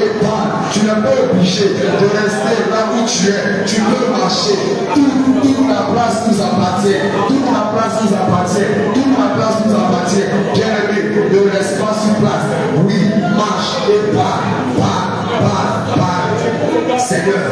et parle. Tu n'es pas obligé de rester là où tu es. Tu peux marcher. Toute la place nous appartient. Toute la place nous appartient. Toute la place nous appartient. Bien-aimé, ne reste pas sur place. Oui, marche et parle. Seigneur,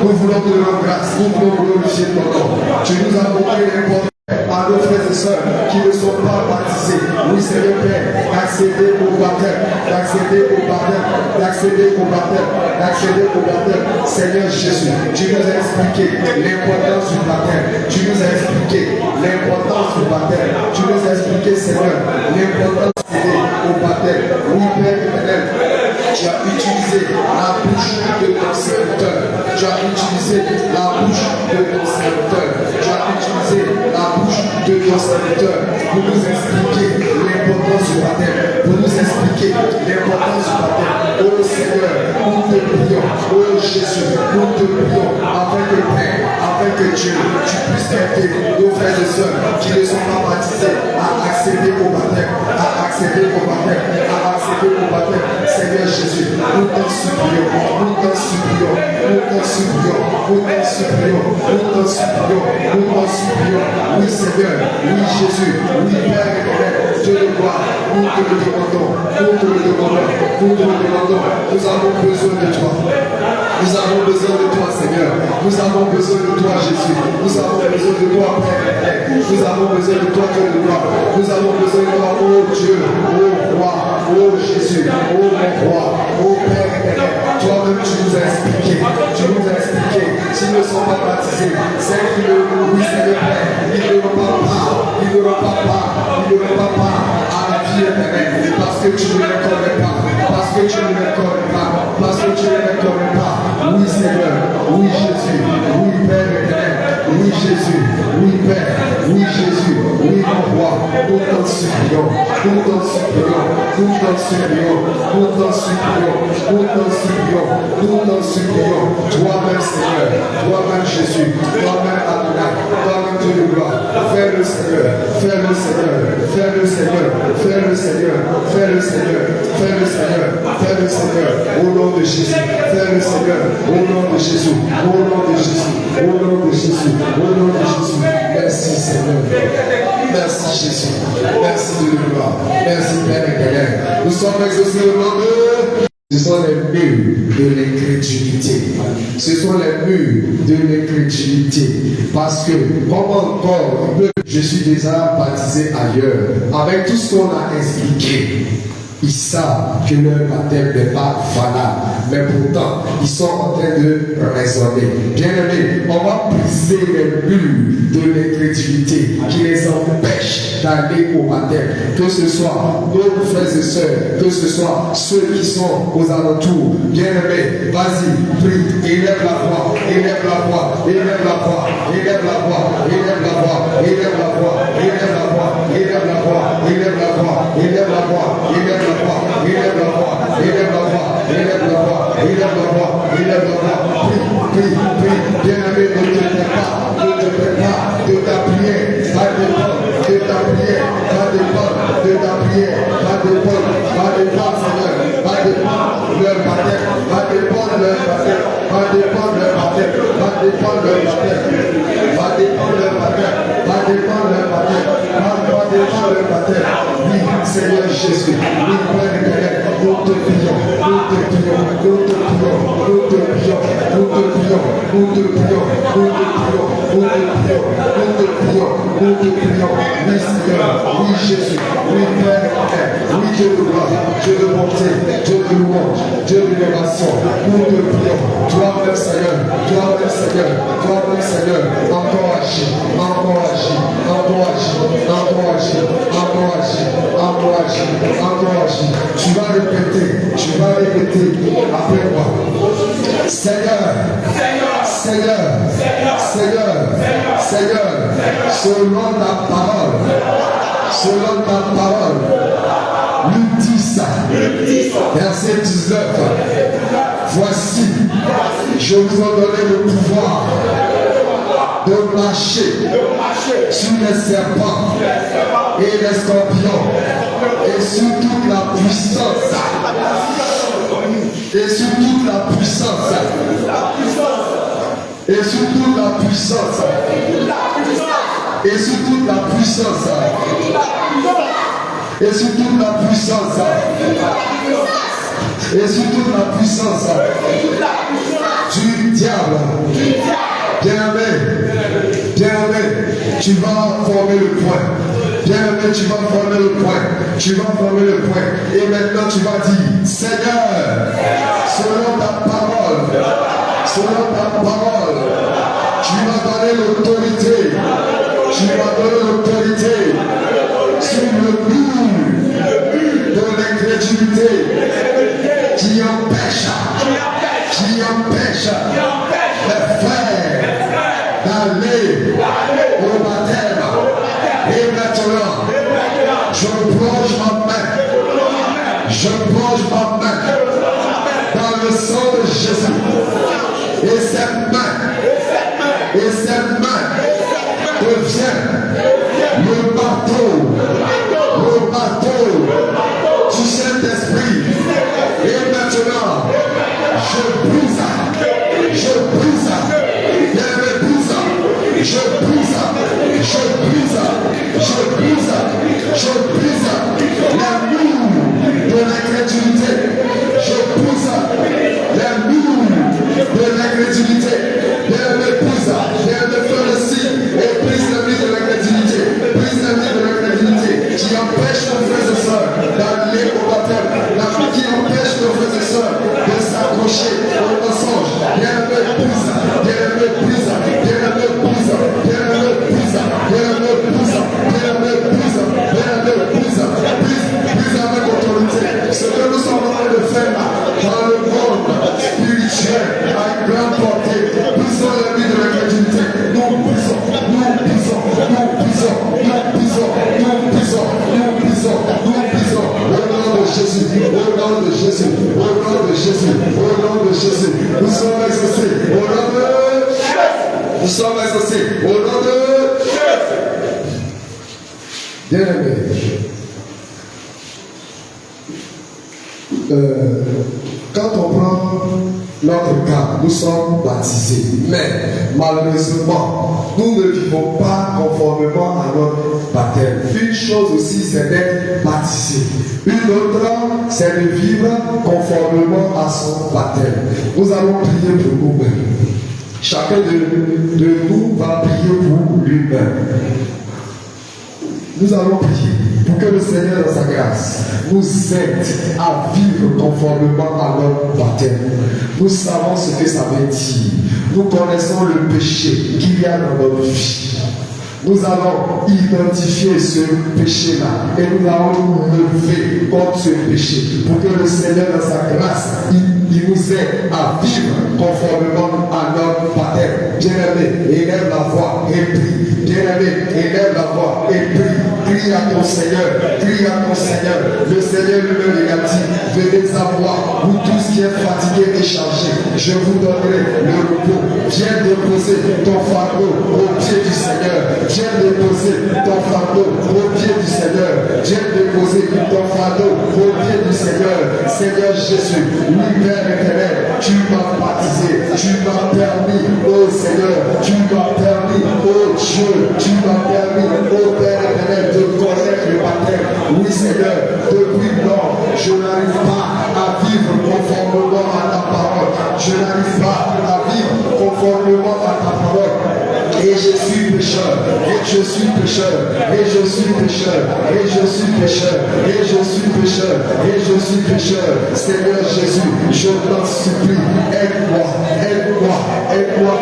nous voulons te rendre grâce. Nous voulons glorifier ton nom. Tu nous as montré l'importance à nos frères et sœurs qui ne sont pas baptisés. Oui, Seigneur Père, d'accéder au baptême, d'accéder au baptême, d'accéder au baptême, d'accéder au baptême. Seigneur Jésus, tu nous as expliqué l'importance du baptême. Tu nous as expliqué l'importance du baptême. Tu nous as expliqué, Seigneur, l'importance d'accéder au baptême. Oui, Père éternel, tu as utilisé la bouche de ton serviteur. Tu as utilisé la bouche de ton serviteur. Tu as utilisé la bouche de ton serviteur pour nous expliquer l'importance du baptême. Pour nous expliquer l'importance du baptême. Oh Seigneur, nous te prions. Oh Jésus, nous te prions. Afin que Père, afin que Dieu, tu puisses aider nos frères et sœurs qui ne sont pas baptisés à accéder au baptême. À accéder au baptême. À accéder au baptême. Seigneur Jésus, nous t'en supplions. Nous t'en supplions. Nous t'en supplions. Nous t'en supplions. Nous t'en supplions. Nous t'en supplions. Oui Seigneur, oui Jésus, oui Père éternel, Dieu de gloire, nous te le demandons, nous te le demandons, nous te le demandons. Nous avons besoin de toi. Nous avons besoin de toi Seigneur. Nous avons besoin de toi Jésus. Nous avons besoin de toi Père éternel. Nous avons besoin de toi Dieu de gloire. Nous avons besoin de toi, oh Dieu, oh roi, oh Jésus, oh mon roi, oh Père éternel. Toi-même tu nous as expliqué, tu nous as expliqué. S'ils ne sont pas baptisés, c'est que oui Seigneur Père, ils n'auront pas part, ils n'auront pas part, ils n'auront pas part à la vie éternelle. Parce que tu ne les connais pas, parce que tu ne les connais pas, parce que tu ne les connais pas. Oui Seigneur, oui Jésus, oui Père éternel, oui Jésus, oui Père, oui Jésus, oui mon roi. Nous t'en supplions, nous t'en supplions, nous t'en supplions, nous t'en supplions, nous t'en supplions, nous t'en supplions. Toi-même Seigneur, toi-même Jésus, toi-même Adonai, toi-même Dieu de gloire. Fais-le Seigneur, fais-le Seigneur, fais-le Seigneur, fais-le Seigneur, fais-le Seigneur, fais-le Seigneur, fais-le Seigneur, au nom de Jésus, fais-le Seigneur, au nom de Jésus, au nom de Jésus, au nom de Jésus, au nom de Jésus. Merci Seigneur, merci Jésus, merci Dieu de gloire, merci Père éternel. Nous sommes exaucés au nom de... Ce sont les murs de l'incrédulité. Ce sont les murs de l'incrédulité. Parce que, comment encore, je suis déjà baptisé ailleurs. Avec tout ce qu'on a expliqué, ils savent que leur baptême n'est pas valable. Mais pourtant, ils sont en train de raisonner. Bien aimé, on va briser les murs de l'incrédulité qui les empêchent d'aller au baptême. Que ce soit nos frères et sœurs, que ce soit ceux qui sont aux alentours. Bien aimé, vas-y, prie, élève la voix, élève la voix, élève la voix, élève la voix, élève la voix, élève la voix, élève la voix, élève la voix, élève la voix, élève la voix, élève la voix, élève la voix, élève la voix, élève la voix, élève la voix, élève la voix, prie, prie, prie, bien aimé, ne te perds pas, ne te perds pas de ta prière, va dépendre de ta prière, va dépendre de ta prière, va dépendre, Seigneur, va dépendre leur baptême, va dépendre leur baptême, va dépendre leur baptême, va dépendre leur baptême, va dépendre leur baptême, va dépendre leur baptême, va dépendre leur baptême. Oui, Seigneur Jésus, oui, Père éternel, nous te prions, nous te prions, nous te prions, nous te prions, nous te prions, nous te prions, nous te prions, nous te prions, nous te prions, nous te prions. Oui, Seigneur, oui, Jésus, oui, Père éternel, oui, Dieu de gloire, Dieu de bonté, Dieu de louange, Dieu d'élévation, nous te prions. Toi-même, Seigneur, toi-même, Seigneur, toi-même, Seigneur, encore agis, encore agis, encore agis, encore agis, encore agis, encore agis, encore agis. Tu vas répéter après moi. Seigneur, Seigneur, Seigneur, Seigneur, selon ta parole, Luc 10, verset 19. Voici, je vous ai donné le pouvoir de marcher sur les serpents et les scorpions et sur toute la puissance Et sur toute la puissance. Et sur toute la puissance. Et sur toute la puissance. Et sur toute la puissance. Et sur toute la puissance du diable. Bien-aimé, tu vas former le point. Bien-aimé, tu vas former le point. Tu vas former le point. Et maintenant, tu vas dire, Seigneur, selon ta parole, tu m'as donné l'autorité. Tu m'as donné l'autorité sur le mur de l'incrédulité qui empêche les frères d'aller au baptême. Et maintenant, je plonge ma main dans le sang de Jésus. Et cette main devient le bateau du Saint-Esprit. Et maintenant, je brise la mur de l'incrédulité. Je brise la mur de l'incrédulité. Viens faire le signe et brise la mur de l'incrédulité. Brise la mur de l'incrédulité qui empêche nos frères et sœurs d'aller au baptême. Qui empêche nos frères et sœurs de s'accrocher au mensonge. Brise avec autorité. Ce que nous sommes en train de faire dans le monde spirituel à une grande portée. Brisons la vie de l'incrédulité. Nous brisons. Au nom de Jésus. Nous sommes exaucés. Au nom de Jésus. Bien-aimé. Quand on prend notre cas, nous sommes baptisés, mais malheureusement, nous ne vivons pas conformément à notre baptême. Une chose aussi, c'est d'être baptisé. Une autre, c'est de vivre conformément à son baptême. Nous allons prier pour nous-mêmes. Chacun de nous va prier pour lui-même. Nous allons prier pour que le Seigneur, dans sa grâce, nous aide à vivre conformément à notre baptême. Nous savons ce que ça veut dire. Nous connaissons le péché qu'il y a dans notre vie. Nous allons identifier ce péché-là et nous allons nous lever contre ce péché pour que le Seigneur, dans sa grâce, il nous aide à vivre conformément à notre baptême. Bien-aimé, élève la voix et prie. Bien-aimé, élève la voix et prie. Crie à ton Seigneur. Le Seigneur lui-même a dit, venez à moi, vous tous qui êtes fatigués et chargés, je vous donnerai le repos. Viens déposer ton fardeau au pied du Seigneur. Viens déposer ton fardeau au pied du Seigneur. Viens déposer ton fardeau au pied du Seigneur. Seigneur Jésus, oui, Père éternel, tu m'as baptisé, tu m'as permis, oh Seigneur, tu m'as permis, oh Dieu, tu m'as permis, oh Père éternel, de connaître le baptême. Oui, Seigneur, depuis lors, je n'arrive pas à vivre conformément à ta parole. Je n'arrive pas à vivre conformément à ta parole. Et je suis pécheur, Seigneur Jésus, je t'en supplie, aide-moi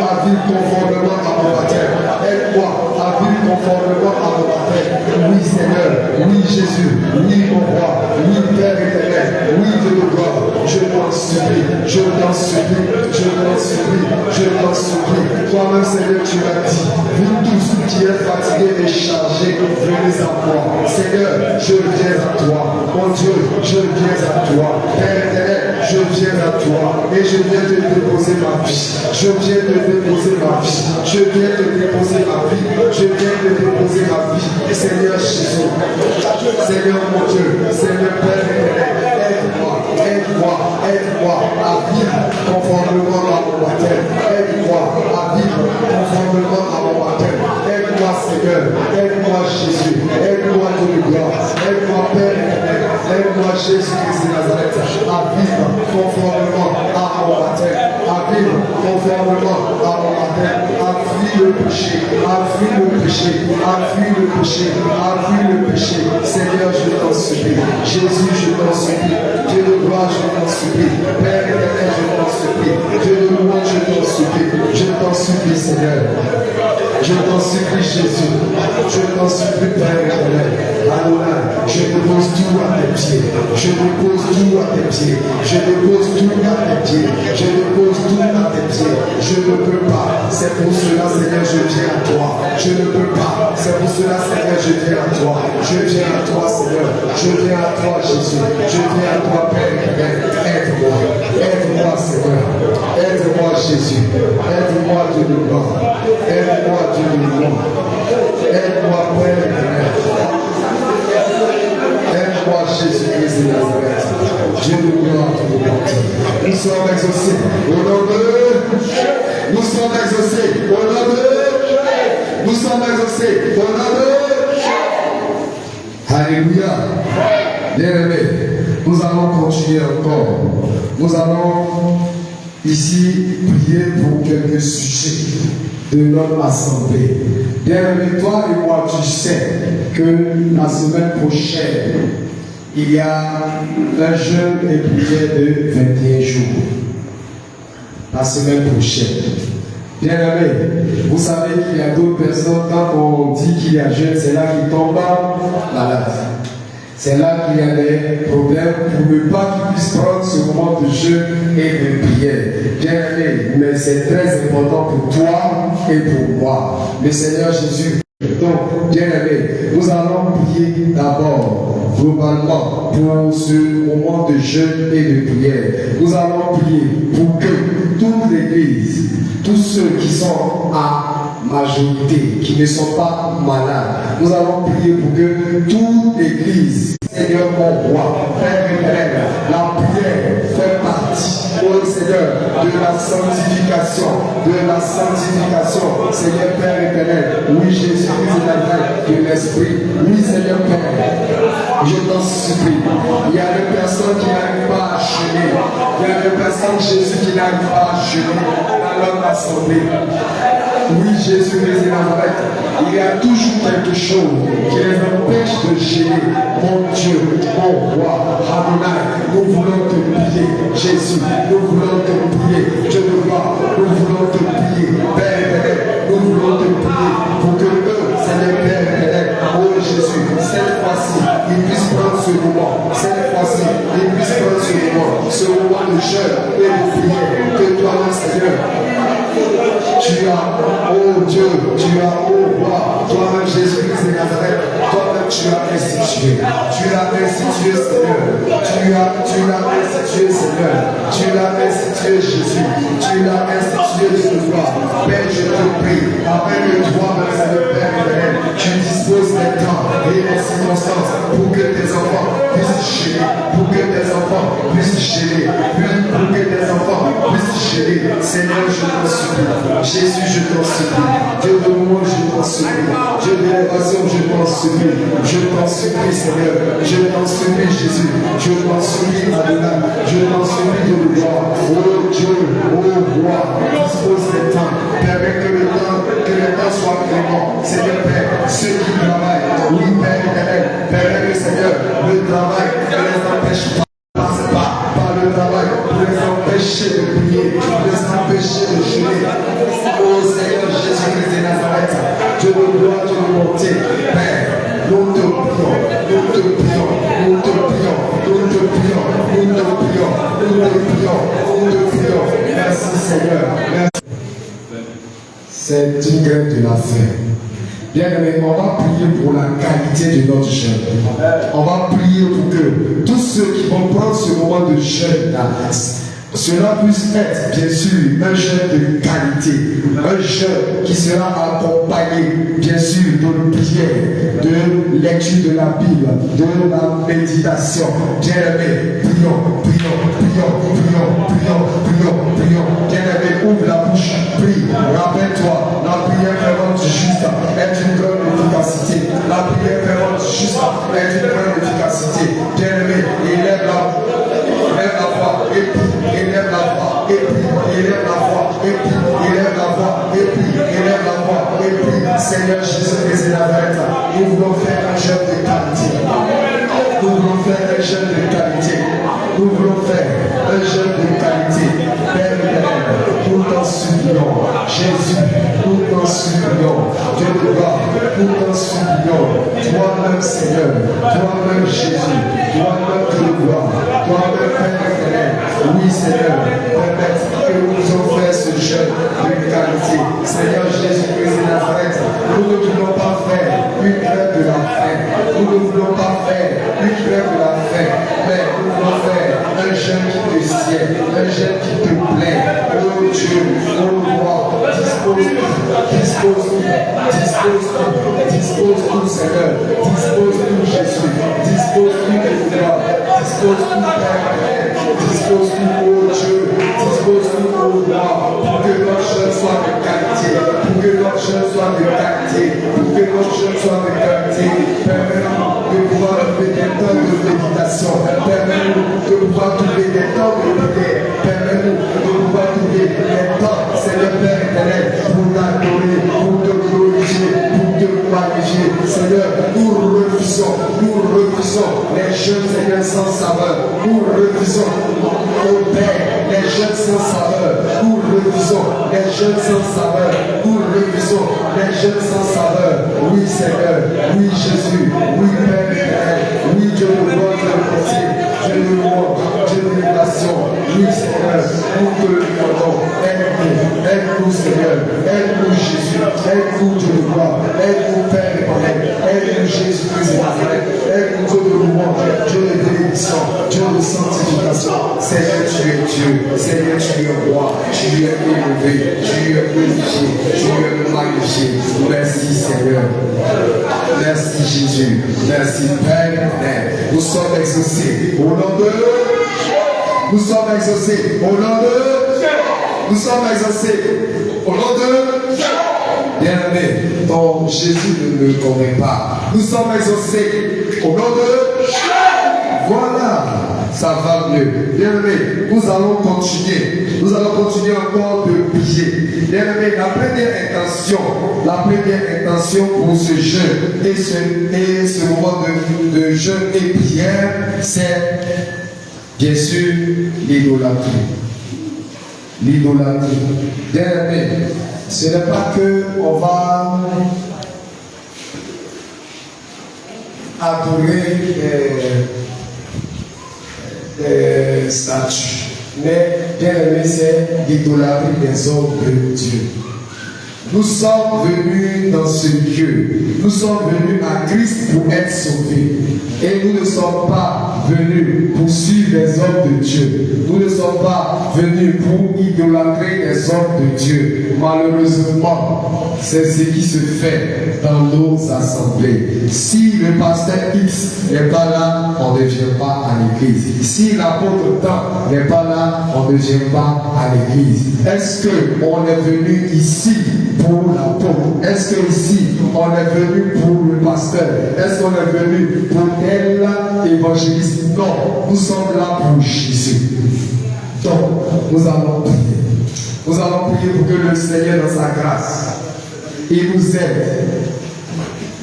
à vivre conformément à mon baptême. Aide-moi à vivre conformément à mon baptême. Oui Seigneur, oui Jésus, oui mon roi, oui Père éternel, oui Dieu de gloire, je t'en supplie. Toi-même Seigneur, tu m'as dit, vous tous qui êtes fatigués et chargés, venez à moi. Seigneur, je viens à toi. Mon Dieu, je viens à toi. Père éternel, je viens à toi. Et je viens te déposer ma vie. Seigneur Jésus, Seigneur mon Dieu, Seigneur Père éternel, aide-moi à conformément à mon baptême. Aide-moi à vivre conformément à mon baptême. Aide-moi, Seigneur. Aide-moi, Jésus. Aide-moi, Dieu de gloire. Aide-moi, Père éternel. Aide-moi, Jésus-Christ de Nazareth, à vivre conformément à mon baptême. À vivre conformément à mon baptême. À fuir le péché. À fuir le péché. À fuir le péché. À fuir le péché. Seigneur, je t'en supplie. Jésus, je t'en supplie. Dieu de gloire, je t'en supplie. Père éternel, je t'en supplie. Dieu de louange, je t'en supplie. Je t'en supplie, Seigneur. Je t'en supplie, Jésus. Je t'en supplie, Père éternel. Adonai, je dépose tout à tes pieds. Je dépose tout à tes pieds. Je dépose tout à tes pieds. Je dépose tout à tes pieds. Je ne peux pas. C'est pour cela, Seigneur, je viens à toi. Je ne peux pas. C'est pour cela, Seigneur, je viens à toi. Je viens à toi, Seigneur. Je viens à toi, Jésus. Je viens à toi, Père éternel. Aide-moi. Aide-moi, Seigneur. Aide-moi, Jésus. Aide-moi, Dieu de gloire. Aide-moi, Dieu de gloire. Aide-moi, Père éternel. Aide-moi, Jésus-Christ de Nazareth. Dieu de gloire, Dieu de bonté. Nous sommes exaucés au nom de. Nous sommes exaucés au nom de. Nous sommes exaucés au nom de. Alléluia. Bien-aimés, nous allons continuer encore. Nous allons ici prier pour quelques sujets de notre assemblée. Bien-aimé, toi et moi, tu sais que la semaine prochaine, il y a un jeûne et prière de 21 jours. La semaine prochaine. Bien-aimé, vous savez qu'il y a d'autres personnes, quand on dit qu'il y a jeûne, c'est là qu'ils tombent malades. C'est là qu'il y a des problèmes pour ne pas qu'ils puissent prendre ce moment de jeûne et de prière. Bien-aimé, mais c'est très important pour toi et pour moi. Le Seigneur Jésus. Donc, bien-aimé, nous allons prier d'abord, globalement, pour ce moment de jeûne et de prière. Nous allons prier pour que toute l'Église, tous ceux qui sont à majorité, qui ne sont pas malades, nous allons prier pour que toute l'Église, Seigneur mon roi, Père éternel, la prière fait partie, oh Seigneur, de la sanctification, Seigneur Père éternel, oui Jésus, de l'Esprit, oui Seigneur Père, je t'en supplie, il y a des personnes qui n'arrivent pas à jeûner, il y a des personnes, Jésus, qui n'arrivent pas à jeûner dans notre assemblée. Oui, Jésus-Christ de Nazareth, il y a toujours quelque chose qui les empêche de gêner. Mon Dieu, mon roi, Adonai, nous voulons te prier. Jésus, nous voulons te prier. Dieu de gloire, nous voulons te prier. Père éternel, nous voulons te prier pour que eux, Seigneur Père éternel, oh Jésus, cette fois-ci, ils puissent prendre ce moment. Cette fois-ci, ils puissent prendre ce moment de jeûne et de prière. Que toi, Seigneur, tu as, oh Dieu, tu as, oh roi, toi-même Jésus-Christ de Nazareth, toi-même tu as institué. Tu l'as institué, Seigneur. Tu l'as institué, Seigneur. Tu l'as institué, Jésus. Tu l'as institué, Dieu de gloire. Père, je te prie, afin que toi-même, Seigneur Père éternel, tu disposes des temps et des circonstances pour que tes enfants puissent gêner, pour que tes enfants puissent gêner, pour que tes enfants puissent gêner. Seigneur, je t'en supplie. Jésus, je t'en supplie. Dieu de moi, je t'en supplie. Dieu de l'élévation, je t'en supplie. Je t'en supplie, Seigneur. Je t'en supplie, Jésus. Je t'en supplie, Adonai. Je t'en supplie, Dieu de gloire. Oh Dieu, oh roi, dispose des temps. Permets que le temps soit clément. Seigneur Père, ceux qui travaillent, oui, Père éternel, permets que, Seigneur, le travail ne les empêche pas. Par le travail, pour les empêcher de prier, pour les empêcher de jeûner. Oh Seigneur Jésus-Christ de Nazareth, Dieu de gloire, Dieu de bonté, Père, nous te prions, nous te prions, nous te prions, nous te prions, nous te prions, nous te prions, nous te prions. Merci Seigneur, merci. C'est une grève de la faim. Bien aimé, on va prier pour la qualité de notre jeûne. On va prier pour que tous ceux qui vont prendre ce moment de jeûne, cela puisse être, bien sûr, un jeûne de qualité, un jeûne qui sera accompagné, bien sûr, de prière, de lecture de la Bible, de la méditation. Bien aimé, prions, prions, prions, prions, prions, prions, prions. et puis élève la voix, et puis élève la voix, et puis Seigneur Jésus-Christ de Nazareth, nous voulons faire un jeûne de qualité. Nous voulons faire un jeûne de qualité. Nous voulons faire un jeûne de qualité. Père éternel, nous t'en supplions. Jésus, nous t'en supplions. Dieu de gloire, nous t'en supplions. Toi-même, Seigneur, toi-même, Jésus, toi-même, Dieu de gloire, toi-même, Père éternel. Oui, Seigneur, permette que nous puissions faire ce jeûne de qualité. Seigneur Jésus-Christ de Nazareth, nous ne voulons pas faire une grève de la faim. Nous ne voulons pas faire une grève de la faim, mais nous voulons faire un jeûne qui te sied, un jeûne qui te plaît. Oh Dieu, oh roi, dispose tout, Seigneur, dispose tout, Jésus, dispose tout, pouvoir, dispose tout, Père, dispose tout, oh Dieu, dispose tout, oh roi, pour que notre jeûne soit de qualité, pour que notre jeûne soit de qualité, pour que notre jeûne soit de qualité. Permets-nous de pouvoir trouver des temps de méditation, permets-nous de pouvoir trouver des temps de prière, permets-nous de pouvoir trouver des temps, Seigneur Père éternel, pour t'adorer, pour te glorifier, pour te magnifier. Seigneur, nous refusons les jeunes, Seigneur, sans saveur, nous refusons, oh Père, les jeunes sans saveur, nous refusons les jeunes sans saveur, nous refusons les jeunes sans saveur. Oui Seigneur, oui Jésus, oui Père éternel, oui Dieu de gloire, Dieu de pitié, Dieu de louange, Dieu de libération. Oui Seigneur, nous te le demandons. Aide-nous Seigneur, aide-nous Jésus, aide-nous Dieu de gloire, aide-nous Père éternel, aide-nous Jésus-Christ de Nazareth, aide-nous Dieu de louange, Dieu de bénédiction, Dieu de sanctification. Seigneur, tu es Dieu, Seigneur, tu es roi, tu es élevé, tu es glorifié, tu es magnifié. Merci Seigneur, merci Jésus, merci Père éternel. Nous sommes exaucés au nom de nous sommes exaucés au nom de nous sommes exaucés au nom de bien-aimé. Ton Jésus ne me connaît pas. Nous sommes exaucés au nom de voilà, ça va mieux. Bien-aimé, nous allons continuer. Nous allons continuer encore de prier. Bien-aimé, la première intention pour ce jeûne et ce moment de jeûne et prière, c'est bien sûr l'idolâtrie. L'idolâtrie. Bien-aimé, ce n'est pas que on va adorer des statues, mais bien aimé, c'est l'idolâtrie des hommes de Dieu. Nous sommes venus dans ce lieu, nous sommes venus à Christ pour être sauvés. Et nous ne sommes pas venus pour suivre les hommes de Dieu. Nous ne sommes pas venus pour idolâtrer les hommes de Dieu. Malheureusement, c'est ce qui se fait dans nos assemblées. Si le pasteur X n'est pas là, on ne vient pas à l'église. Si l'apôtre Tant n'est pas là, on ne vient pas à l'église. Est-ce qu'on est venu ici pour l'apôtre? Est-ce que ici on est venu pour le pasteur? Est-ce qu'on est venu pour tel évangéliste? Non, nous sommes là pour Jésus. Donc, nous allons prier. Nous allons prier pour que le Seigneur, dans sa grâce, il nous aide.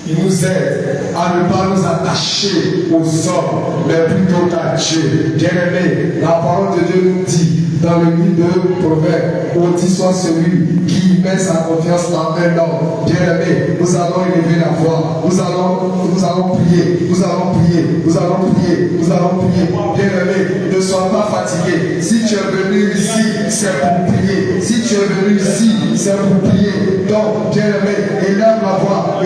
Il nous aide à ne pas nous attacher aux hommes, mais plutôt à Dieu. Bien-aimé, la parole de Dieu nous dit dans le livre de Proverbes, maudit soit celui qui met sa confiance en un homme. Bien-aimé, nous allons élever la voix. Nous allons prier. Nous allons prier. Nous allons prier. Nous allons prier. Bien-aimé, ne sois pas fatigué. Si tu es venu ici, c'est pour prier. Si tu es venu ici, c'est pour prier. Donc, bien-aimé, élève la voix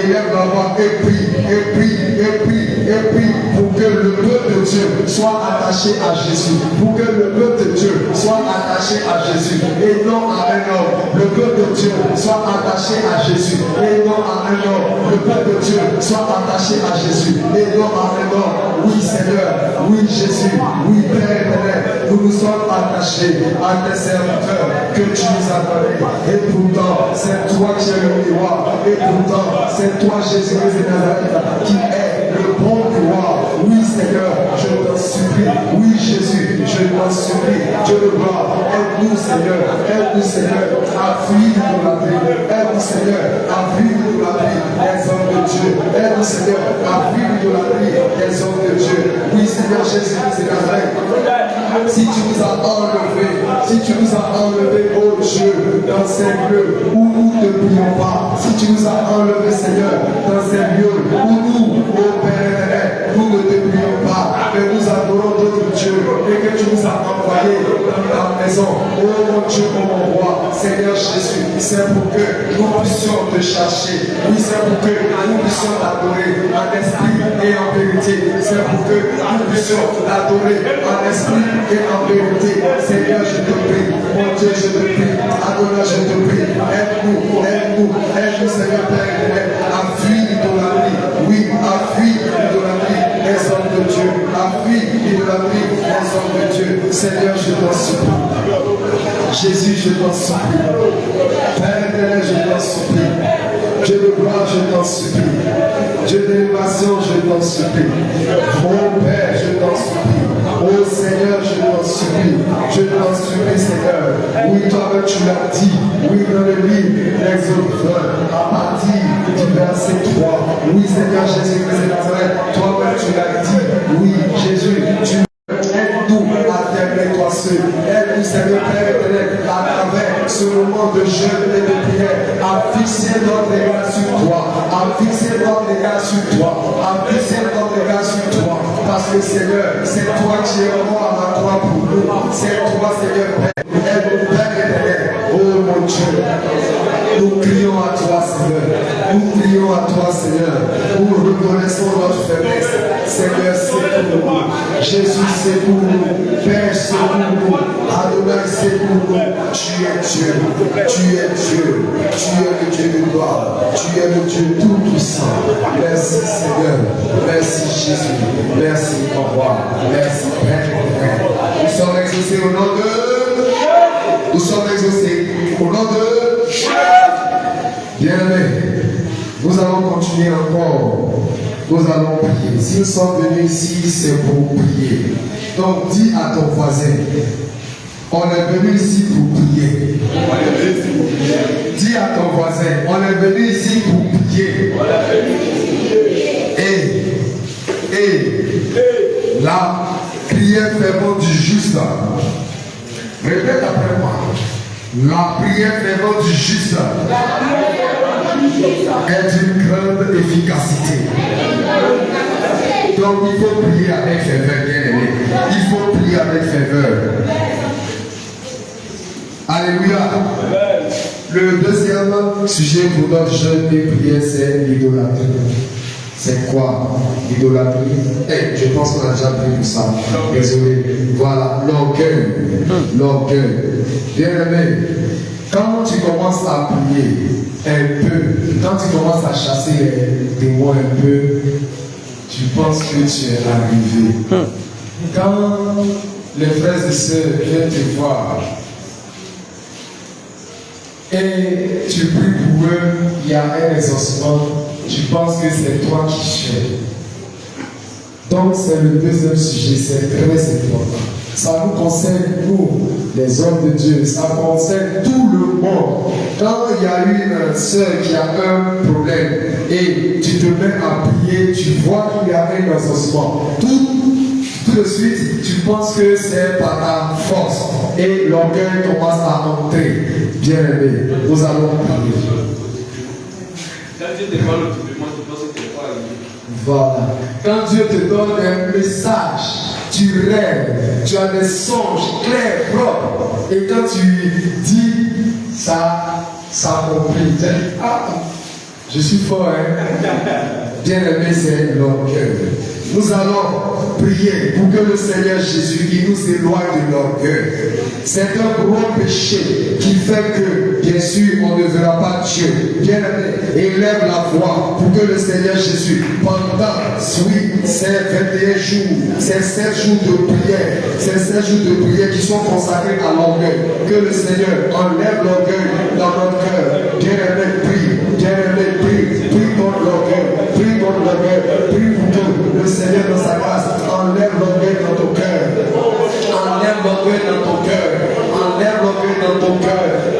et prie, et prie, et prie, et prie pour que le peuple de Dieu soit attaché à Jésus. Pour que le peuple de Dieu soit attaché à Jésus et non à un homme. Le peuple de Dieu soit attaché à Jésus et non à un homme. Le peuple de Dieu soit attaché à Jésus et non à un homme. Oui Seigneur, oui Jésus, oui Père éternel, nous nous sommes attachés à tes serviteurs que tu nous as donnés. Et pourtant, c'est toi qui es le miroir. Et pourtant, c'est toi Jésus-Christ de Nazareth qui est le bon miroir. Oui Seigneur, je t'en supplie. Oui Jésus, je t'en supplie. Dieu de gloire, aide-nous Seigneur, aide-nous Aide-nous, Seigneur, à fuir l'idolâtrie. Aide-nous, Seigneur, à fuir l'idolâtrie des hommes de Dieu. Aide-nous, Seigneur, à fuir l'idolâtrie des hommes de Dieu. Oui, Seigneur Jésus, c'est la règle. Si tu nous as enlevés, oh Dieu, dans ces lieux où nous ne prions pas, si tu nous as enlevés, Seigneur, dans ces lieux où nous, oh Père éternel, nous ne te prions pas, que nous adorons d'autres dieux et que tu nous as envoyés dans ta maison, oh mon Dieu, oh mon roi, Seigneur Jésus, c'est pour que nous puissions te chercher, oui, c'est pour que nous puissions t'adorer en esprit et en vérité, c'est pour que nous puissions t'adorer en esprit et en vérité. Seigneur, je te prie, mon Dieu, je te prie, Adonai, je te prie, aide-nous, Seigneur Père éternel, à fuir l'idolâtrie, oui, à fuir l'idolâtrie des hommes de Dieu, à fuir l'idolâtrie des hommes de Dieu. Seigneur, je t'en supplie. Jésus, je t'en supplie. Père éternel, je t'en supplie. Dieu de gloire, je t'en supplie. Dieu d'élévation, je t'en supplie. Mon Père, je t'en supplie. Oh Seigneur, je t'en supplie. Je t'en supplie, Seigneur. Oui, toi-même tu l'as dit. Oui, dans le livre d'Exode 20, à partir du verset 3. Oui, Seigneur Jésus-Christ de Nazareth, toi-même tu l'as dit. Oui, Jésus, tu aide-nous à t'aimer toi seul. Aide-nous, Seigneur Père éternel, à travers ce moment de jeûne et de prière, à fixer notre regard sur toi, à fixer notre regard sur toi, à fixer notre regard sur toi. Parce que Seigneur, c'est toi qui es mort à la croix pour nous. C'est toi, Seigneur Père. Aide-nous, Père éternel. Oh mon Dieu, nous crions à toi, Seigneur. Nous crions à toi, Seigneur. Nous reconnaissons notre faiblesse. Seigneur, c'est pour nous. Jésus, c'est pour nous. Père, c'est pour nous. Adonai, c'est pour nous. Tu es Dieu. Tu es Dieu. Tu es le Dieu de gloire. Tu es le Dieu tout-puissant. Merci, Seigneur. Merci, Jésus. Merci, mon roi. Merci, Père. Nous sommes exaucés au nom de... Nous sommes exaucés au nom de... Bien-aimés, nous allons continuer encore. Nous allons prier. Si nous sommes venus ici, c'est pour prier. Donc dis à ton voisin, on est venu ici pour prier. Dis à ton voisin, on est venu ici pour prier. Et la prière fervente du juste. Répète après moi. La prière fervente du juste est d'une grande efficacité. Donc il faut prier avec ferveur, bien aimé. Il faut prier avec ferveur. Alléluia. Le deuxième sujet pour notre jeûne et prière, c'est l'idolâtrie. C'est quoi l'idolâtrie? Je pense qu'on a déjà pris tout ça. Désolé. Voilà, l'orgueil. L'orgueil. Bien aimé, quand tu commences à prier un peu, quand tu commences à chasser les démons un peu, tu penses que tu es arrivé. Quand les frères et sœurs viennent te voir et tu pries pour eux, il y a un exaucement, tu penses que c'est toi qui fais. Donc c'est le deuxième sujet, c'est très important. Ça nous concerne, nous, les hommes de Dieu, ça concerne tout le monde. Quand il y a une sœur qui a un problème et tu te mets à prier, tu vois qu'il y a un exaucement. Tout de suite, tu penses que c'est par ta force et l'orgueil commence à entrer. Bien aimé, nous allons prier. Voilà. Quand Dieu te donne un message, tu rêves, tu as des songes clairs, propres. Et quand tu dis, ça compris. Ah, je suis fort, hein? Bien aimé, c'est l'orgueil. Nous allons prier pour que le Seigneur Jésus il nous éloigne de l'orgueil. C'est un gros péché qui fait que, bien sûr, on ne verra pas Dieu. Bien aimé, élève la voix pour que le Seigneur Jésus, pendant ces 21 jours, ces 7 jours de prière, ces 7 jours de prière qui sont consacrés à l'orgueil, que le Seigneur enlève l'orgueil dans notre cœur. Bien aimé, prie. Bien aimé, prie contre l'orgueil. Prie contre l'orgueil. Prie pour que le Seigneur dans sa grâce enlève l'orgueil dans ton cœur. Enlève l'orgueil dans ton cœur. Enlève l'orgueil dans ton cœur.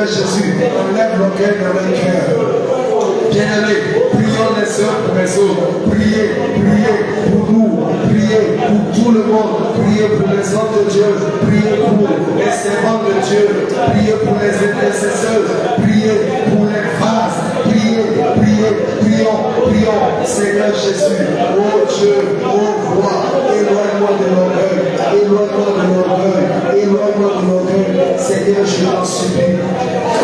Seigneur Jésus, enlève l'orgueil dans leur cœur. Bien-aimés, prions les uns pour les autres. Priez, priez pour nous, priez pour tout le monde, priez pour les hommes de Dieu, priez pour les servants de Dieu, priez pour les intercesseurs, priez pour les vases, priez, priez, prions, prions. Seigneur Jésus, oh Dieu, oh roi, éloigne-moi de l'orgueil, éloigne-moi de l'orgueil, éloigne-moi de l'orgueil. Seigneur, je t'en supplie.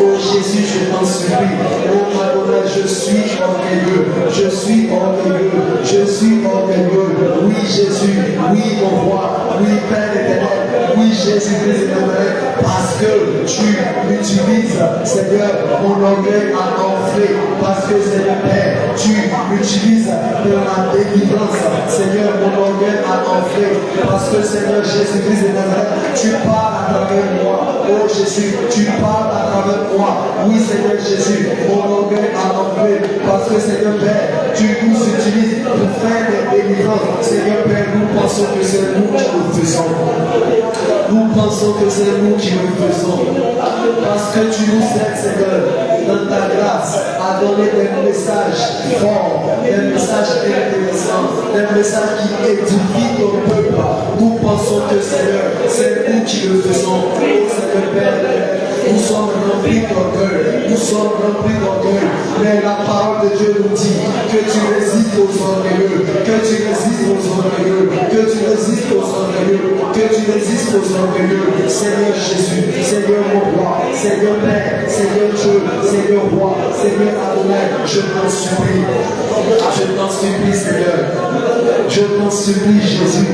Oh Jésus, je t'en supplie. Oh Madonna, je suis orgueilleux, je suis orgueilleux, je suis orgueilleux. Oui Jésus, oui mon roi, oui Père éternel, oui Jésus-Christ éternel, parce que tu m'utilises, Seigneur, mon orgueil a enflé, parce que Seigneur Père, tu m'utilises de ma délivrance, Seigneur, mon orgueil a enflé, parce que Seigneur Jésus-Christ éternel, tu parles à travers moi. Oh Jésus, tu parles à travers moi. Oui Seigneur Jésus, mon orgueil a enflé, parce que Seigneur Père, tu nous utilises pour faire des délivrances. Seigneur Père, nous pensons que c'est nous qui le faisons. Nous pensons que c'est nous qui le faisons. Parce que tu nous aides, Seigneur, dans ta grâce, à donner des messages forts, des messages intéressants, des messages qui édifient ton peuple. Nous pensons que, Seigneur, c'est nous qui le faisons. Oh Seigneur Père, nous sommes remplis d'orgueil, nous sommes remplis d'orgueil, mais la parole de Dieu nous dit que tu résistes aux orgueilleux, que tu résistes aux orgueilleux, que tu résistes aux orgueilleux, que tu résistes aux orgueilleux. Seigneur Jésus, Seigneur mon roi, Seigneur Père, Seigneur Dieu, Seigneur roi, Seigneur Adonai, je t'en supplie, Seigneur, je t'en supplie Jésus,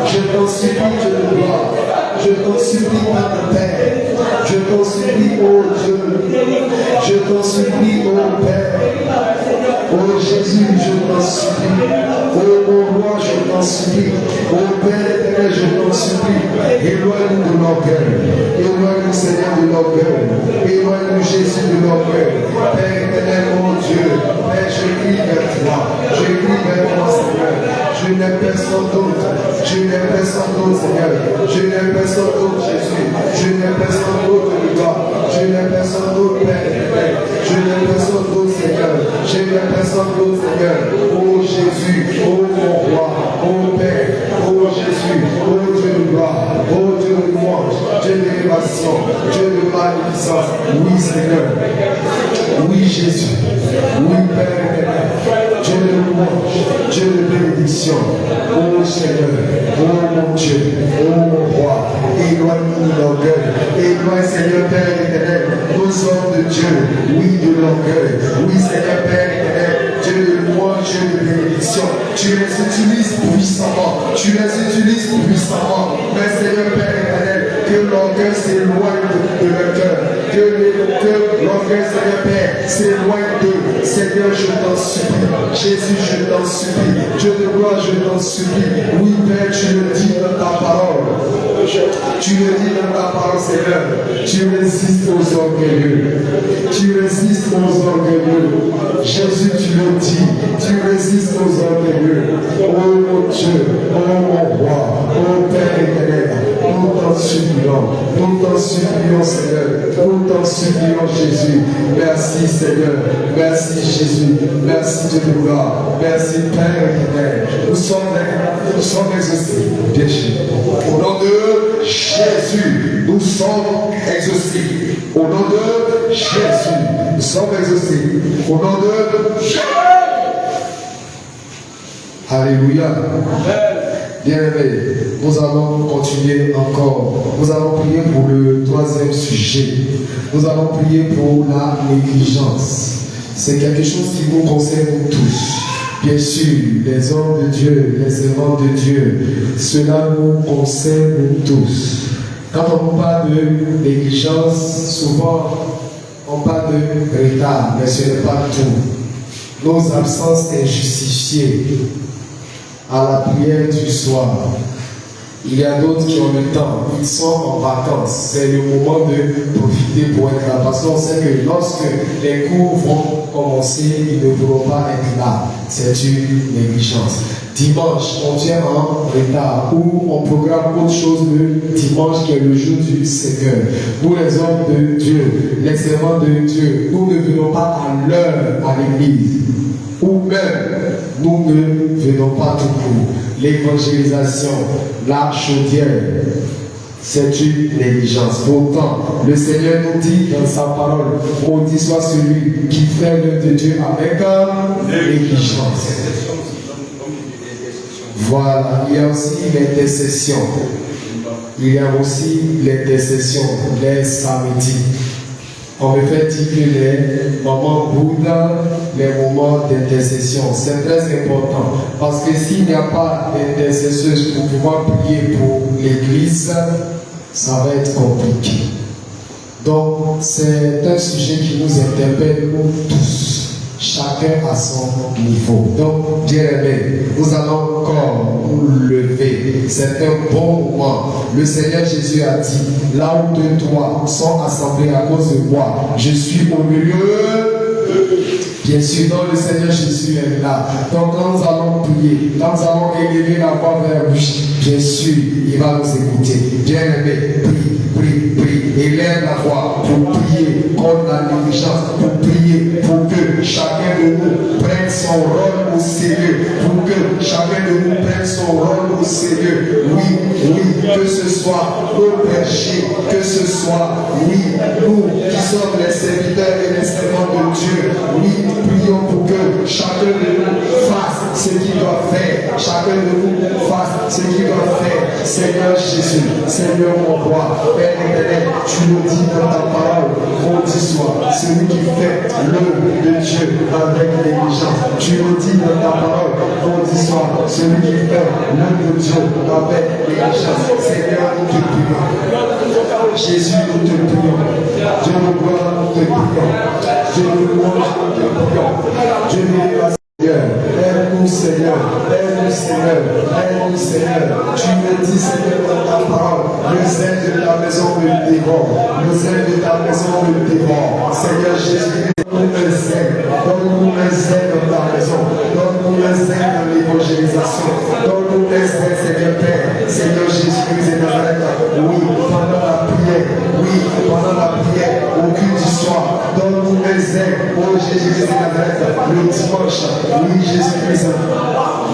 je t'en supplie Dieu de gloire, je t'en supplie Père de Père, je t'en supplie, oh Dieu, je t'en supplie, oh Père, oh Jésus, je t'en supplie, oh mon roi, je t'en supplie, oh Père éternel, je t'en supplie, éloigne-nous de l'orgueil, éloigne-nous Seigneur de l'orgueil, éloigne-nous Jésus de l'orgueil, Père éternel, mon Dieu, Père, je crie vers toi, je crie vers toi Seigneur, je n'ai personne d'autre, je n'ai personne d'autre Seigneur, je n'ai personne d'autre Jésus, je n'ai personne d'autre de toi, je n'ai personne d'autre Père, je n'ai personne d'autre Seigneur, je n'ai personne d'autre Seigneur, oh Jésus, oh mon roi, oh Père, oh Jésus, oh Dieu de gloire, oh Dieu de louange, Dieu d'élévation, Dieu de magnificence, oui Seigneur, oui Jésus, oui Père éternel, Dieu de louange, Dieu de bénédiction, oh Seigneur, oh mon Dieu, oh mon roi, éloigne-nous de l'orgueil, éloigne Seigneur Père éternel, nos hommes de Dieu, oui de l'orgueil, oui Seigneur Père éternel, Dieu de louange, Dieu de bénédiction, tu les utilises puissamment, mais Seigneur Père éternel, que l'orgueil s'éloigne de leur cœur, que l'orgueil Seigneur Père s'éloigne d'eux, Seigneur je t'en supplie, Jésus je t'en supplie, Dieu de gloire je t'en supplie, oui Père tu le dis dans ta parole, tu le dis dans ta parole Seigneur, tu résistes aux orgueilleux, Jésus tu le dis, tu résistes aux orgueilleux, oh mon Dieu, oh mon roi, oh Père éternel, nous t'en supplions Seigneur, nous t'en supplions Jésus, merci Seigneur, merci Jésus, merci Dieu de gloire, merci Père éternel, nous sommes exaucés, bien sûr, au nom de Jésus, nous sommes exaucés, au nom de Jésus, nous sommes exaucés, au nom de Jésus. Alléluia. Bien-aimés, nous allons continuer encore. Nous allons prier pour le troisième sujet. Nous allons prier pour la négligence. C'est quelque chose qui nous concerne tous. Bien sûr, les hommes de Dieu, les servants de Dieu, cela nous concerne tous. Quand on parle de négligence, souvent on parle de retard, mais ce n'est pas tout. Nos absences injustifiées à la prière du soir, Il y a d'autres qui ont le temps, ils sont en vacances. C'est le moment de profiter pour être là. Parce qu'on sait que lorsque les cours vont commencer, ils ne pourront pas être là. C'est une négligence. Dimanche, on vient en retard ou on programme autre chose le dimanche qui est le jour du Seigneur. Nous les hommes de Dieu, les servants de Dieu, nous ne venons pas à l'heure à l'église. Ou même, nous ne venons pas tout court. L'évangélisation, la chaudière, c'est une négligence. Pourtant, le Seigneur nous dit dans sa parole, maudit soit celui qui fait l'œuvre de Dieu avec négligence. Voilà, il y a aussi l'intercession. Il y a aussi l'intercession les samedis. On me fait dire que les moments Bouddha, les moments d'intercession, c'est très important. Parce que s'il n'y a pas d'intercesseuse pour pouvoir prier pour l'église, ça va être compliqué. Donc, c'est un sujet qui nous interpelle nous tous. Chacun à son niveau. Donc, bien aimé, nous allons encore nous lever. C'est un bon moment. Le Seigneur Jésus a dit, là où deux, trois sont assemblés à cause de moi, je suis au milieu. Bien sûr, donc le Seigneur Jésus est là. Donc quand nous allons prier, quand nous allons élever la voix vers lui, bien sûr, il va nous écouter. Bien aimé, prie, prie, prie. Élève la voix pour prier contre la négligence, pour prier pour que chacun de nous prenne son rôle au sérieux, pour que chacun de nous prenne son rôle au sérieux. Oui, oui, que ce soit nos bergers, que ce soit, oui, nous qui sommes les serviteurs et les servants de Dieu, oui, prions pour que chacun de nous fasse ce qu'il doit faire. Chacun de nous fasse ce qu'il doit faire. Seigneur Jésus, Seigneur mon roi, Père éternel, tu le dis dans ta parole, maudit soit celui qui fait l'œuvre de Dieu avec négligence. Tu le dis dans ta parole, maudit soit celui qui fait l'œuvre de Dieu avec négligence. Seigneur, nous te prions. Jésus, nous te prions. Dieu nous gloire, nous te prions. Dieu nous louange, nous te prions. Dieu nous gloire. Aide-nous Seigneur, aide-nous Seigneur, aide-nous Seigneur. Tu me dis Seigneur dans ta parole, le zèle de ta maison me dévore, le zèle de ta maison me dévore. Seigneur Jésus, donne-nous le zèle, donne-nous le zèle dans ta maison, donne-nous le zèle dans l'évangélisation, donne-nous le zèle Seigneur Père, Seigneur Jésus-Christ de Nazareth, oui, pendant la prière, oui, pendant la prière, au culte du soir, donne-nous le zèle, oh Jésus-Christ de Nazareth, le dimanche. Oui, Jésus-Christ,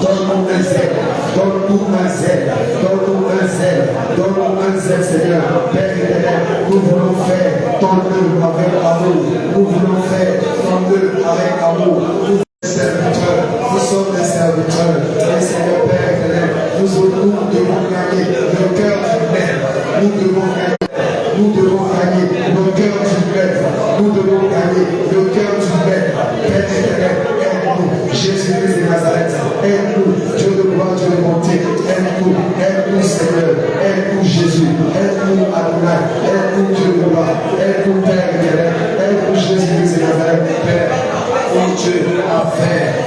donne-nous un zèle, donne-nous un zèle, donne-nous un zèle, donne-nous un zèle, Seigneur. Père éternel, nous voulons faire ton œuvre avec amour, nous voulons faire ton œuvre avec amour. Nous sommes des serviteurs, nous sommes des serviteurs. Et Seigneur Père éternel, nous devons gagner le cœur du maître, nous devons gagner. Nous devons gagner le cœur du maître, nous devons gagner le cœur du maître. Père éternel, aide-nous, Jésus-Christ de Nazareth, aide-nous, Dieu de gloire, Dieu de bonté, aide-nous Seigneur, aide-nous Jésus, aide-nous Adonai, aide-nous Dieu de gloire, aide-nous Père éternel, aide-nous Jésus-Christ de Nazareth, Père, oh Dieu, à faire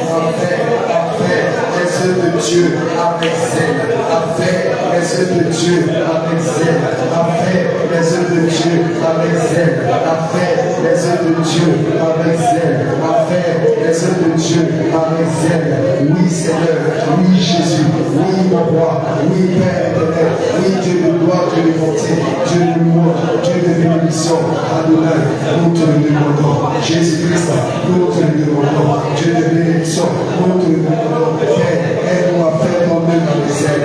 les œuvres de Dieu avec zèle, à faire les œuvres de Dieu avec zèle, à faire les œuvres de Dieu avec zèle, à faire les œuvres de Dieu avec zèle, à faire les œuvres de Dieu avec zèle. Oui Seigneur, oui Jésus, oui mon roi, oui Père éternel, oui Dieu de gloire, Dieu de bonté, Dieu de louange, Dieu de bénédiction, Adonai, nous te le demandons. Jésus-Christ, nous te le demandons. Dieu de bénédiction, nous te le demandons. Père, aide-nous à faire ton œuvre dans le zèle.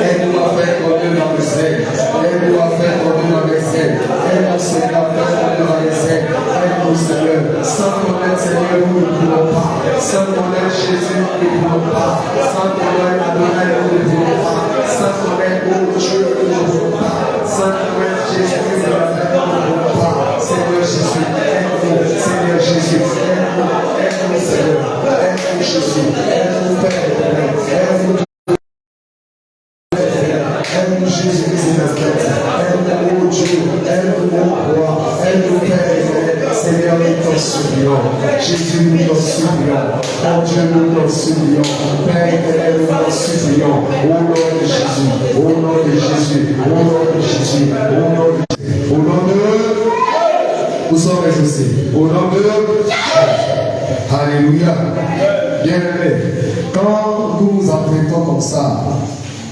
Aide-nous à faire ton œuvre dans le zèle. Aide-nous à faire ton œuvre dans le zèle. Aide-nous Seigneur à faire ton œuvre dans le zèle. Aide-nous Seigneur. Sans ton aide Seigneur, nous ne pouvons pas. Sans ton aide Jésus, nous ne pouvons pas. Sans ton aide Adonai, nous ne pouvons pas. Sans ton aide, oh Dieu, nous ne pouvons pas. Sans ton aide Jésus, nous ne pouvons pas. Seigneur Jésus, aide-nous. Seigneur Jésus, aide-nous. Aide-nous Seigneur. Aide-nous Jésus. Aide-nous Père. Aide-nous. Aide-nous Jésus-Christ de Nazareth. Aide-nous, oh Dieu. Aide-nous, oh roi. Aide-nous Père. Seigneur, supplions. Jésus, nous t'en supplions. Oh Dieu, nous t'en supplions. Père éternel, nous t'en supplions. Au nom de Jésus, au nom de Jésus, au nom de Jésus, au nom de Jésus. Au nom de... Nous sommes exaucés. Au nom de... Alléluia. Bien-aimés, quand nous nous apprêtons comme ça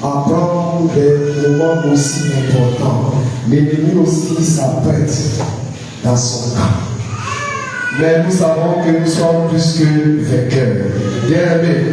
à prendre des moments aussi importants, l'ennemi aussi s'apprête dans son camp. Mais nous savons que nous sommes plus que vainqueurs. Bien-aimés,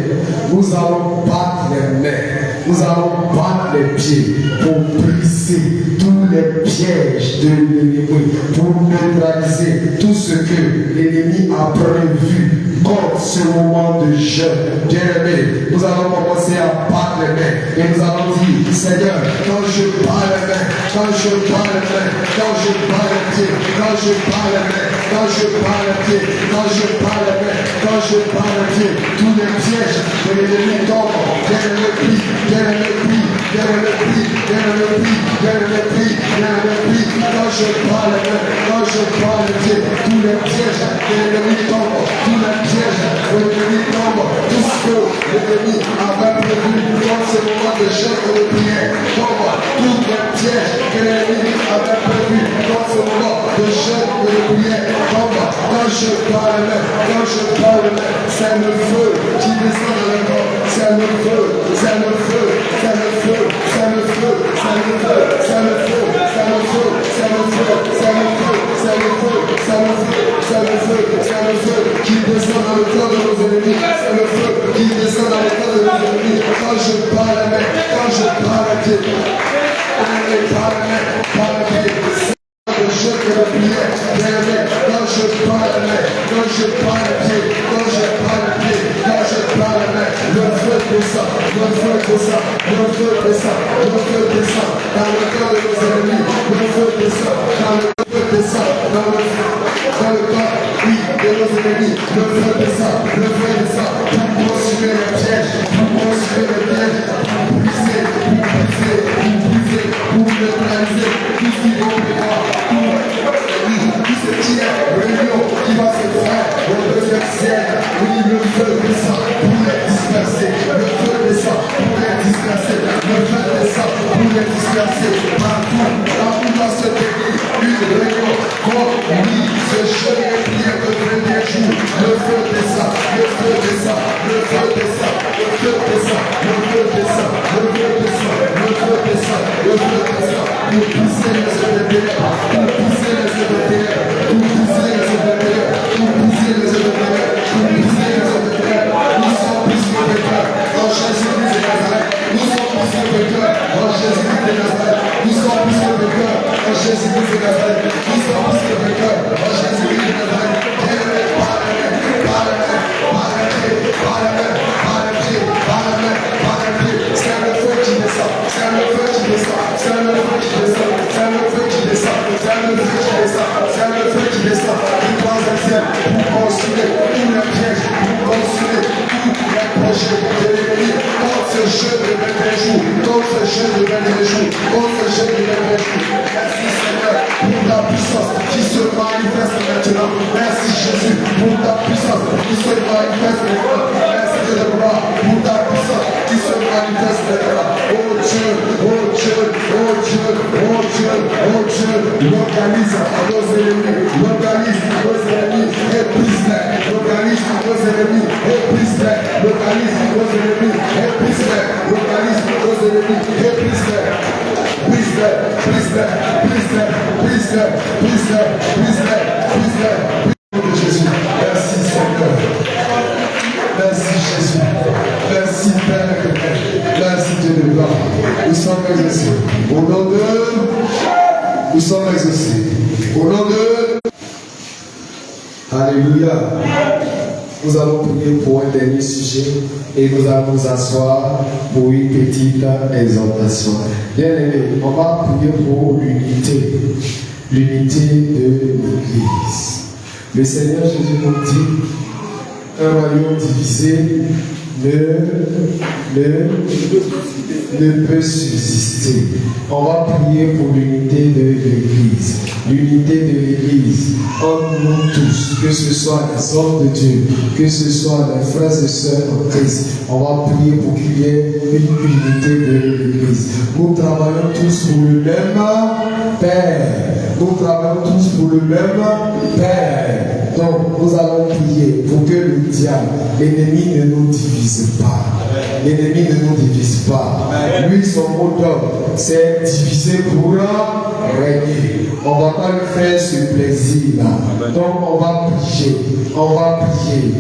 nous allons battre les mains, nous allons battre les pieds pour briser tous les pièges de l'ennemi, pour neutraliser tout ce que l'ennemi a prévu contre ce moment de jeûne. Bien-aimés, nous allons commencer à battre les mains et nous allons dire, Seigneur, quand je bats les mains, quand je bats les mains, quand je bats les pieds, quand je bats les mains, quand je bats les pieds, quand je bats les mains, quand je bats les pieds, tous les pièges de l'ennemi tombent. Bien-aimés, prie, bien-aimés, prie, bien-aimés, prie, bien-aimés, prie, bien-aimés, prie, bien-aimés, prie. Quand je bats les mains, quand je bats les pieds, tous les pièges de l'ennemi tombent, tous les pièges de l'ennemi tombent, tout ce que l'ennemi avait prévu dans ce moment de jeûne et de prière tombe, tous les pièges que l'ennemi avait prévu dans ce moment de jeûne et de prière tombe. Quand je parle, c'est le feu qui descend dans le corps, c'est le feu, c'est le feu, c'est le feu, c'est le feu, c'est le feu, c'est le feu, c'est le feu, c'est le feu, c'est le feu, c'est le feu, c'est le feu, c'est le feu, c'est le feu qui descend dans le corps de nos ennemis, c'est le feu qui descend dans le corps de nos ennemis. Quand je parle, quand je parle, je que la prière, quand je parle, quand je parle, quand je parle, quand je parle, le feu descend, le feu descend, le feu descend, le feu descend dans le corps de nos ennemis, le feu descend, dans le feu descend, dans le corps, oui, de nos ennemis, le feu descend, pour consumer les pièges, pour consumer les pièges, pour briser, pour neutraliser tout ce qui est pouvoir. Tout ce qui est réunion qui va se faire au deuxième siècle, oui, le feu descend pour les disperser, le feu descend pour les disperser, le feu descend pour les disperser partout dans ce pays, une réunion comme oui, ce jeûne et prière de premier jour, le feu descend, le feu descend, le feu descend, le feu descend, le feu descend, le feu descend, le feu descend, le feu descend, pour pousser les œufs, pour pousser les œufs, pour pousser les œufs, pour pousser les œufs, pour pousser les œufs. Nous sommes plus que vainqueurs en Jésus-Christ de Nazareth. Nous sommes plus que vainqueurs en Jésus-Christ de Nazareth. Nous sommes plus que vainqueurs en Jésus-Christ de Nazareth. Nous sommes plus que vainqueurs en Jésus-Christ de Nazareth. C'est le feu qui descend, c'est le feu qui descend, c'est le feu qui descend, c'est le feu qui descend, c'est le feu qui descend, c'est le feu qui descend, du troisième pour consumer tous les pièges, pour consumer tous les projets de l'ennemi, contre ce jeu de 21 jours, contre ce jeu de 21 jours, contre ce jeu de 21 jours. Merci Seigneur pour ta puissance qui se manifeste maintenant. Merci Jésus pour ta puissance qui se manifeste maintenant. Merci de le voir pour ta puissance qui se manifeste maintenant. Oh Dieu, oh Dieu, oh Dieu, oh Dieu, oh Dieu, localise nos ennemis, localise nos ennemis et brise-les, localise nos ennemis et brise-les, localise nos ennemis et brise-les, localise nos ennemis et brise-les, brise-les, brise-les, brise-les, brise-les, brise-les, brise-les, brise-les. Jésus, merci Seigneur, merci Jésus, merci Père, merci Dieu de gloire. Nous sommes exaucés. Au nom de... Nous sommes exaucés. Au nom de... Alléluia. Nous allons prier pour un dernier sujet et nous allons nous asseoir pour une petite exhortation. Bien aimé, on va prier pour l'unité de l'Église. Le Seigneur Jésus nous dit, un royaume divisé ne peut subsister. On va prier pour l'unité de l'Église. L'unité de l'Église entre nous tous, que ce soit les hommes de Dieu, que ce soit les frères et sœurs en Christ. On va prier pour qu'il y ait une unité de l'Église. Nous travaillons tous pour le même Père. Nous travaillons tous pour le même Père. Donc, nous allons prier pour que le diable, l'ennemi, ne nous divise pas. L'ennemi ne nous divise pas. Lui, son mot d'ordre, c'est diviser pour régner. On ne va pas lui faire ce plaisir-là. Donc, on va prier. On va prier.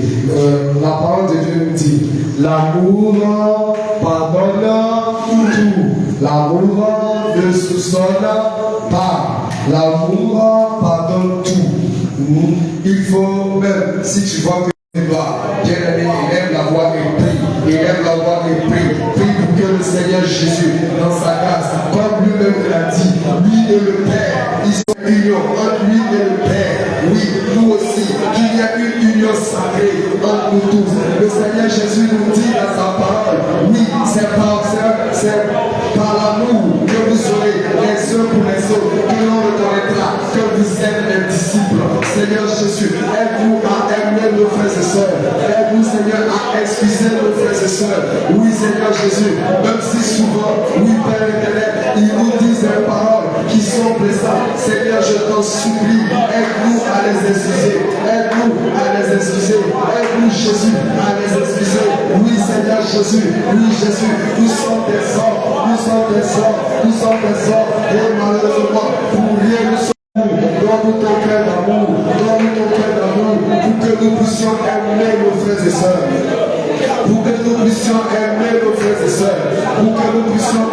La parole de Dieu nous dit, l'amour pardonne tout. L'amour ne soupçonne pas. L'amour pardonne tout. Il faut même, si tu vois que tu dois, bien aimé, élève la voix et prie. Élève la voix et prie. Prie pour que le Seigneur Jésus, dans sa grâce, comme lui-même l'a dit, lui et le Père, ils sont union entre lui et le Père. Oui, nous aussi, qu'il y a une union sacrée entre nous tous. Le Seigneur Jésus nous dit dans sa parole, oui, c'est par l'amour que vous serez les uns pour les autres, que l'on reconnaîtra que vous êtes les disciples. Seigneur Jésus, aide-nous à aimer nos frères et sœurs. Aide-nous, Seigneur, à excuser nos frères et sœurs. Oui, Seigneur Jésus, même si souvent, oui, Père éternel, ils nous disent des paroles qui sont blessantes. Seigneur, je t'en supplie, aide-nous à les excuser. Aide-nous à les excuser. Aide-nous, Jésus, à les excuser. Oui, Seigneur Jésus, oui, Jésus, nous sommes des hommes, nous sommes des hommes, nous sommes des hommes, et malheureusement, pour rien nous sommes. Donne-nous ton cœur d'amour, donne-nous ton cœur d'amour, pour que nous puissions aimer nos frères et sœurs, pour que nous puissions aimer nos frères et sœurs, pour que nous puissions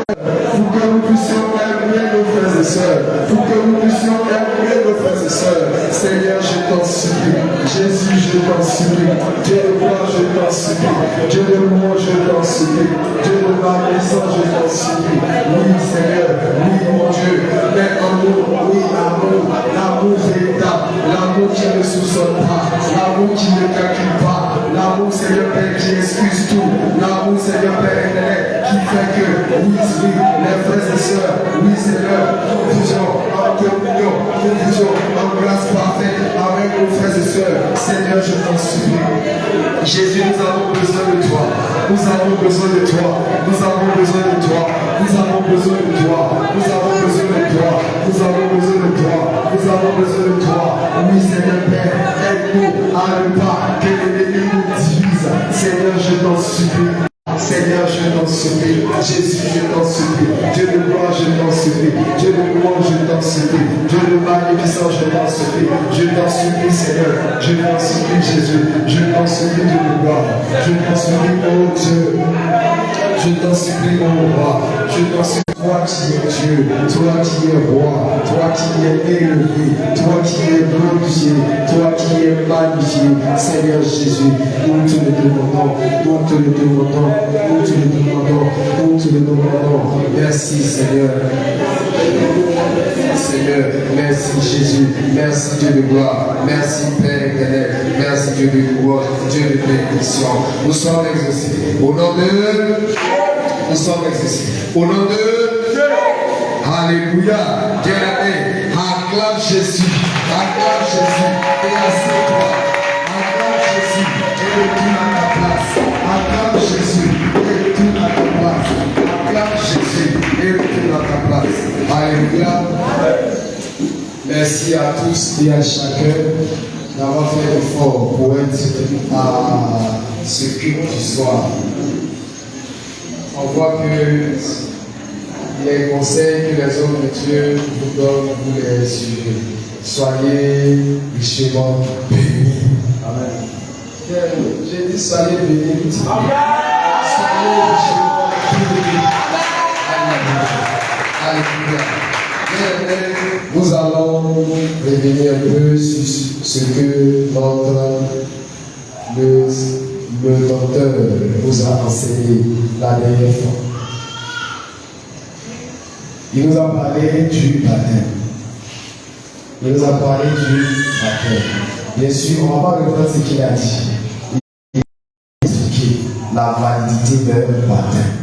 aimer nos frères et sœurs, pour que nous puissions aimer nos frères et sœurs. Seigneur, je t'en supplie, Jésus, je t'en supplie, Dieu de gloire, je t'en supplie, Dieu de louange, je t'en supplie, Dieu de magnificence, je t'en supplie. Oui, Seigneur, oui, mon Dieu, mets en nous, oui, l'amour véritable, l'amour qui ne soupçonne pas, l'amour qui ne calcule pas, l'amour, Seigneur Père, qui excuse tout, l'amour, Seigneur Père éternel, qui fait que, oui, les frères et sœurs, oui, Seigneur, confusion, en communion, confusion, en grâce parfaite avec nos frères et sœurs. Seigneur, je t'en supplie. Jésus, nous avons besoin de toi. Nous avons besoin de toi. Nous avons besoin de toi. Nous avons besoin de toi. Nous avons besoin de toi. Nous avons besoin de toi. Nous avons besoin de toi. Oui, Seigneur Père, aide-nous à ne pas que l'ennemi nous divise. Seigneur, je t'en supplie. Seigneur, je t'en supplie. Jésus, je t'en supplie. Dieu de gloire, je t'en supplie. Dieu de louange, je t'en supplie. Dieu de magnificence, je t'en supplie. Je t'en supplie, Seigneur. Je t'en supplie, Jésus. Je t'en supplie, Dieu de gloire. Je t'en supplie, oh Dieu. Je t'en supplie, oh roi. Je t'en supplie. Toi qui es Dieu, toi qui es roi, toi qui es élevé, toi qui es glorifié, toi qui es magnifié, Seigneur Jésus, nous te le demandons, nous te le demandons, nous te le demandons, nous te le demandons. Merci Seigneur. Seigneur, merci Jésus, merci Dieu de gloire, merci Père éternel, merci Dieu de louange, Dieu de bénédiction. Nous sommes exaucés. Au nom de... Nous sommes exaucés. Au nom de... Alléluia. Dieu aimé. Acclame Jésus. Acclame Jésus. Et assieds-toi. Acclame Jésus. Et retourne à ta place. Acclame Jésus. Et retourne à ta place. Acclame Jésus. Et retourne à ta place. Alléluia. Merci à tous et à chacun d'avoir fait l'effort pour être à ce culte du soir. On voit que les conseils que les hommes de Dieu vous donnent, vous les suivez. Soyez richement bénis. Amen. J'ai dit soyez bénis. Soyez richement bénis. Alléluia. Nous allons revenir un peu sur ce que le docteur nous a enseigné la dernière fois. Il nous a parlé du baptême. Il nous a parlé du baptême. Bien sûr, on ne va pas reprendre ce qu'il a dit. Il a expliqué la la validité d'un baptême.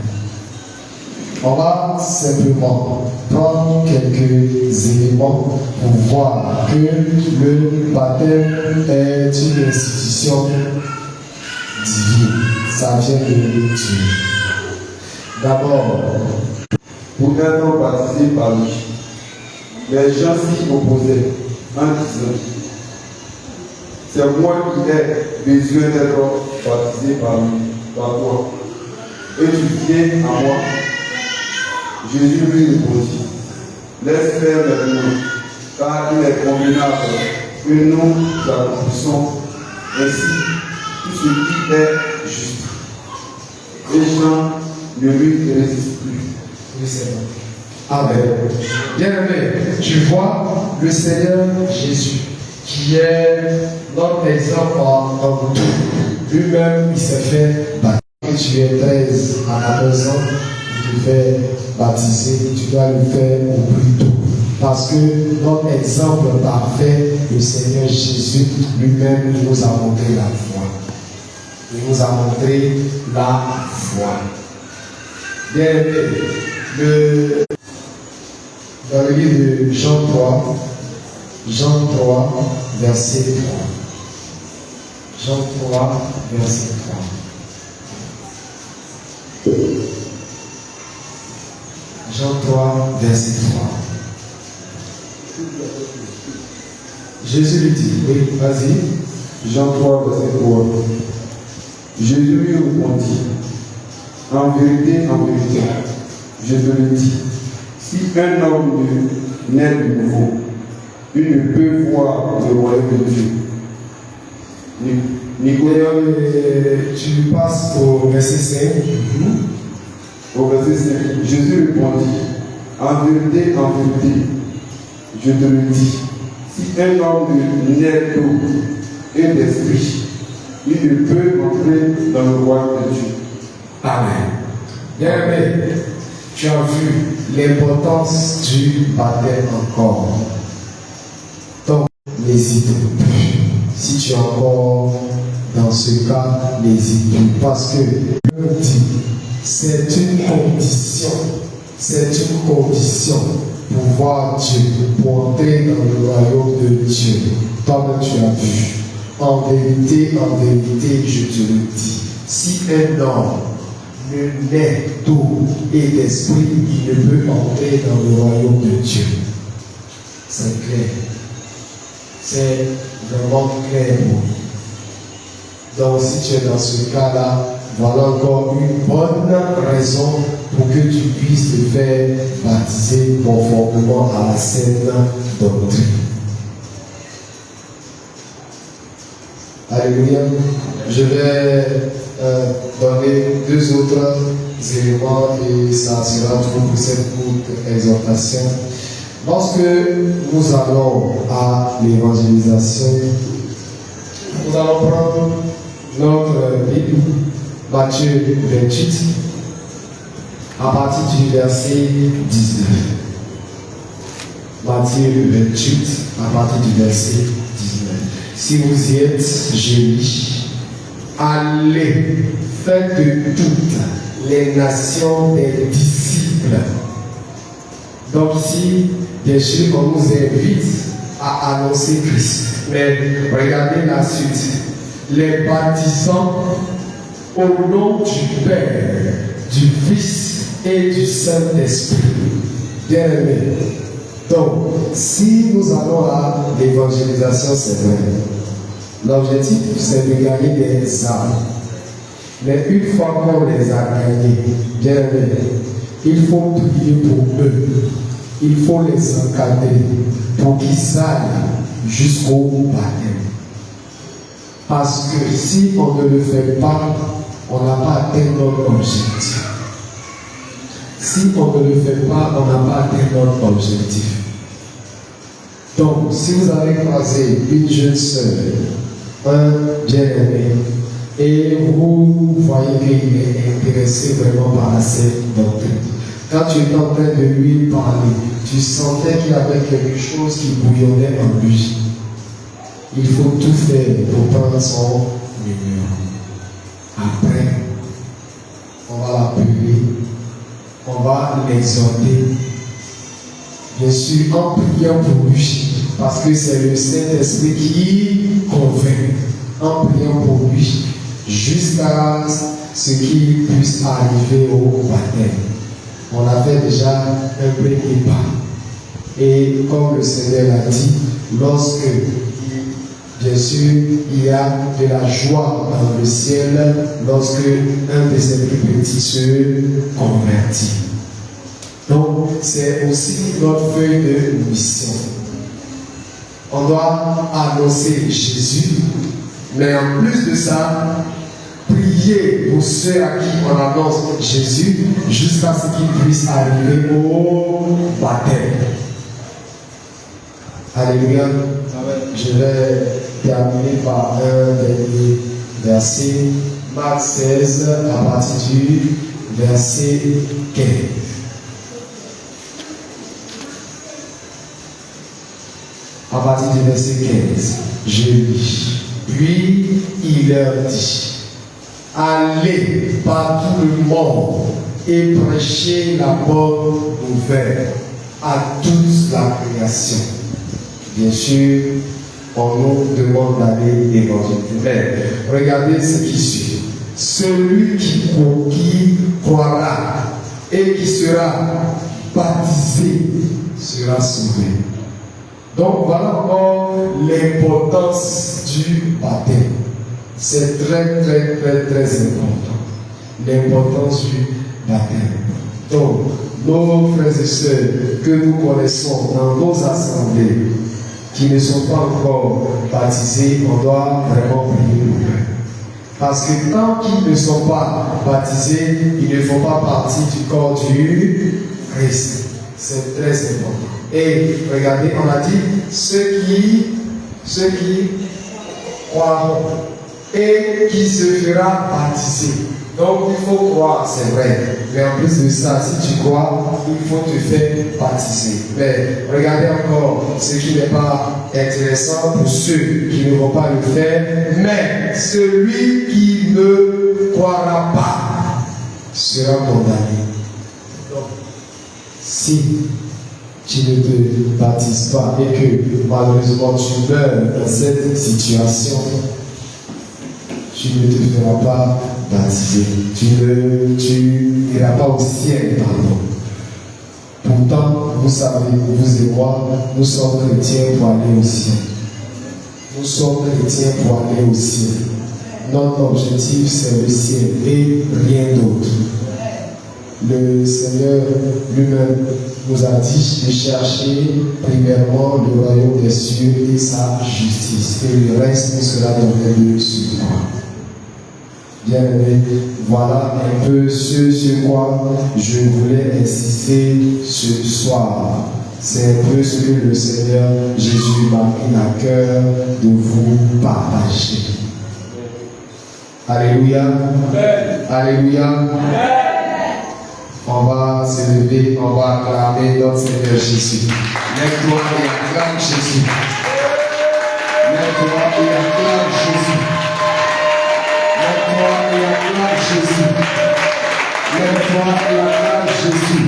On va simplement prendre quelques éléments pour voir que le baptême est une institution divine. Ça vient de Dieu. D'abord, pour être baptisé par lui, les gens s'y opposaient en disant: c'est moi qui ai besoin d'être baptisé par toi, et tu viens à moi. Jésus lui répondit: laisse faire les mots, car il est convenable que nous accomplissions ainsi tout ce qui est juste. Les gens ne lui résistent plus. Oui, Seigneur. Amen. Bien-aimé, tu vois le Seigneur Jésus, qui est notre exemple en tout. Lui-même, il s'est fait baptiser. Tu es 13 à 14 ans, il te fait baptiser, tu dois le faire au plus tôt. Parce que notre exemple parfait, le Seigneur Jésus, lui-même, il nous a montré la foi. Il nous a montré la foi. Bien-aimé, dans le livre de Jean 3, verset 3. Jean 3, verset 3. Jean 3, verset 3. Jésus lui dit, oui, vas-y. Jean 3, verset 3. Jésus lui répondit: en vérité, je te le dis, si un homme naît de nouveau, il ne peut voir le royaume de Dieu. Tu passes au verset 5. Au verset 5, Jésus répondit: en vérité, je te le dis, si un homme naît d'eau et d'esprit, il ne peut entrer dans le royaume de Dieu. Amen. Bien-aimé, tu as vu l'importance du baptême encore. Donc, n'hésite plus. Si tu es encore dans ce cas, n'hésite plus. Parce que Dieu dit, c'est une condition pour voir Dieu, pour entrer dans le royaume de Dieu. Toi-même, tu as vu. En vérité, je te le dis. Si un homme ne naît d'eau et d'esprit, il ne peut entrer dans le royaume de Dieu. C'est clair. C'est vraiment clair pour nous. Donc, si tu es dans ce cas-là, voilà encore une bonne raison pour que tu puisses te faire baptiser conformément à la saine doctrine. Alléluia. Je vais donner deux autres éléments et ça sera tout pour cette courte exhortation. Lorsque nous allons à l'évangélisation, nous allons prendre notre Bible, Matthieu 28, à partir du verset 19. Matthieu 28, à partir du verset 19. Si vous y êtes, je lis. Allez, faites de toutes les nations des disciples. Donc ici, bien sûr, on nous invite à annoncer Christ. Mais regardez la suite. Les baptisants au nom du Père, du Fils et du Saint-Esprit. Bien-aimés. Donc, si nous allons à l'évangélisation, c'est vrai. L'objectif, c'est de gagner des âmes. Mais une fois qu'on les a gagnés, bien-aimés, il faut prier pour eux. Il faut les encadrer pour qu'ils aillent jusqu'au baptême. Parce que si on ne le fait pas, on n'a pas atteint notre objectif. Si on ne le fait pas, on n'a pas atteint notre objectif. Donc, si vous avez croisé une jeune sœur, un bien-aimé, et vous voyez qu'il est intéressé vraiment par la sainte doctrine, quand tu es en train de lui parler, tu sentais qu'il y avait quelque chose qui bouillonnait en lui. Il faut tout faire pour prendre son numéro. Après, va l'exhorter, bien sûr, en priant pour lui, parce que c'est le Saint-Esprit qui convainc, en priant pour lui, jusqu'à ce qu'il puisse arriver au baptême. On a fait déjà un premier pas. Et comme le Seigneur l'a dit, lorsque, bien sûr, il y a de la joie dans le ciel, lorsque un de ses plus petits se convertit. Donc, c'est aussi notre feuille de mission. On doit annoncer Jésus, mais en plus de ça, prier pour ceux à qui on annonce Jésus jusqu'à ce qu'ils puissent arriver au baptême. Alléluia. Je vais terminer par un dernier verset, Marc 16, à partir du verset 15. À partir du verset 15, je lis. Puis il leur dit: allez par tout le monde et prêchez la bonne nouvelle à toute la création. Bien sûr, on nous demande d'aller évangéliser. Mais regardez ce qui suit. Celui qui croira et qui sera baptisé sera sauvé. Donc voilà encore l'importance du baptême. C'est très, très, très, très important. L'importance du baptême. Donc, nos frères et sœurs que nous connaissons dans nos assemblées, qui ne sont pas encore baptisés, on doit vraiment prier pour eux. Parce que tant qu'ils ne sont pas baptisés, ils ne font pas partie du corps du Christ. C'est très important. Et regardez, on a dit ceux qui croiront et qui se fera baptiser. Donc il faut croire, c'est vrai. Mais en plus de ça, si tu crois, il faut te faire baptiser. Mais regardez encore ce qui n'est pas intéressant pour ceux qui ne vont pas le faire. Mais celui qui ne croira pas sera condamné. Donc, si tu ne te baptises pas et que malheureusement tu meurs dans cette situation, tu ne te feras pas baptiser. Tu n'iras pas au ciel, pardon. Pourtant, vous savez, vous et moi, nous sommes chrétiens pour aller au ciel. Nous sommes chrétiens pour aller au ciel. Notre objectif, c'est le ciel et rien d'autre. Le Seigneur lui-même nous a dit de chercher premièrement le royaume des cieux et sa justice. Et le reste nous sera donné de suite. Bien-aimés, voilà un peu ce sur quoi je voulais insister ce soir. C'est un peu ce que le Seigneur Jésus m'a mis à cœur de vous partager. Alléluia. Alléluia. On va se lever, on va acclamer notre Seigneur Jésus. Lève-toi et acclame Jésus. Lève-toi et acclame Jésus. Lève-toi et acclame Jésus. Lève-toi et acclame Jésus.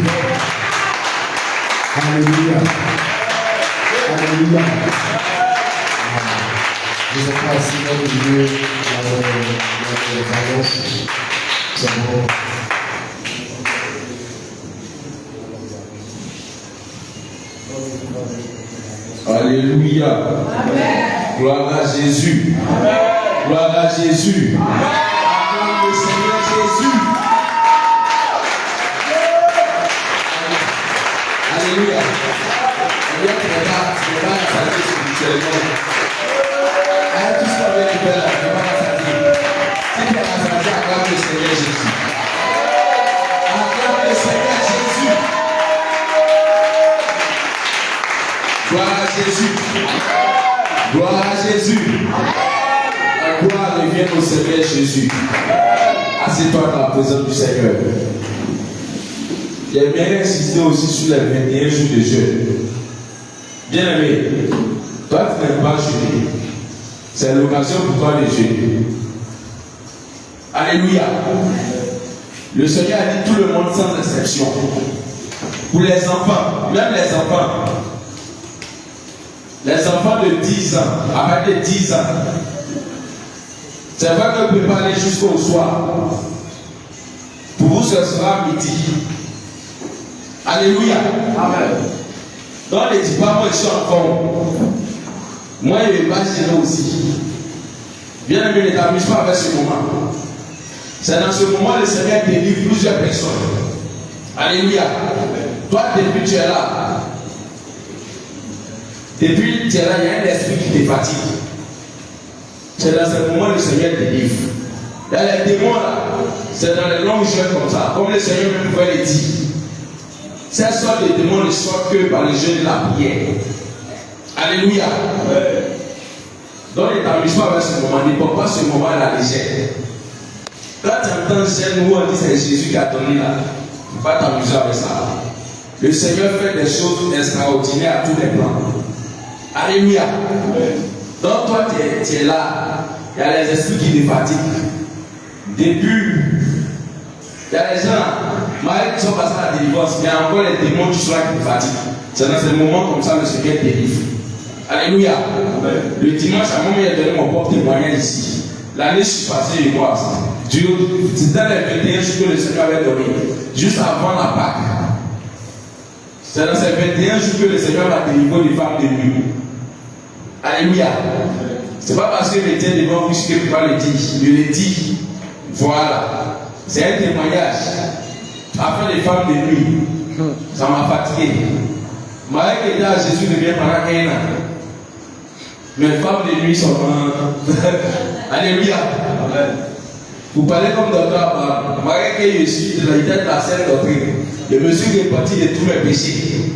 Alléluia. Alléluia. Je ne sais pas si notre Dieu notre ballon. C'est bon. Alléluia. Amen. Gloire à Jésus. Amen. Gloire à Jésus. Acclame le Seigneur Jésus. Alléluia. Il y a des pas s'arrêter spirituellement. Allez tous parler de Père, ne pas s'arrêter. Si tu vas s'arrêter, acclame le Seigneur Jésus. Acclame le Seigneur Jésus. Gloire à Jésus. Gloire à Jésus. La gloire revient au Seigneur Jésus. Assieds-toi dans la présence du Seigneur. J'aimerais insister aussi sur les 21 jours de jeûne. Bien aimé, toi tu n'aimes pas jeûner. C'est l'occasion pour toi de jeûner. Alléluia. Le Seigneur a dit tout le monde sans exception. Pour les enfants, même les enfants. Les enfants de 10 ans, à partir de 10 ans. C'est vrai que vous pouvez pas aller jusqu'au soir. Pour vous, ce sera midi. Alléluia. Amen. Donc, ne dis pas, moi, je suis en forme. Moi, je ne vais pas gérer aussi. Bien aimé, ne t'amuse pas avec ce moment. C'est dans ce moment que le Seigneur délivre plusieurs personnes. Alléluia. Toi, depuis tu es là. Depuis tu es là, il y a un esprit qui te fatigue. C'est dans ce moment que le Seigneur délivre. Il y a les démons là. C'est dans les longues jeûnes comme ça. Comme le Seigneur même pouvait le dire. Ces sortes de démons ne sortent que par les jeûnes de la prière. Alléluia. Donc ne t'amuse pas avec ce moment. Ne prends pas ce moment à la légère. Quand tu entends jeûne où on dit c'est Jésus qui a donné là, il ne faut pas t'amuser avec ça. Le Seigneur fait des choses extraordinaires à tous les plans. Alléluia. Donc toi tu es là. Il y a les esprits qui te fatiguent. Début. Il y a les gens, malgré qu'ils sont passés à la délivrance, il y a encore les démons qui sont là qui te fatiguent. C'est dans ces moments comme ça que le Seigneur délivre. Alléluia. Le dimanche, à un moment, il a donné mon propre témoignage ici. L'année je suis passé, je vois ça. C'était dans les 21 jours que le Seigneur avait donné. Juste avant la Pâque. C'est dans ces 21 jours que le Seigneur va délivrer les femmes de nuit. Alléluia. C'est pas parce que je tiens devant vous que je ne peux pas le dire. Je le dis. Voilà. C'est un témoignage. Après les femmes de nuit, ça m'a fatigué. Marie qui était à Jésus devient pendant 1 an. Mais les femmes de nuit sont. Alléluia. Vous parlez comme docteur Abraham. Marie que je suis de la idée de la sainte doctrine. Je me suis réparti de tous mes péchés.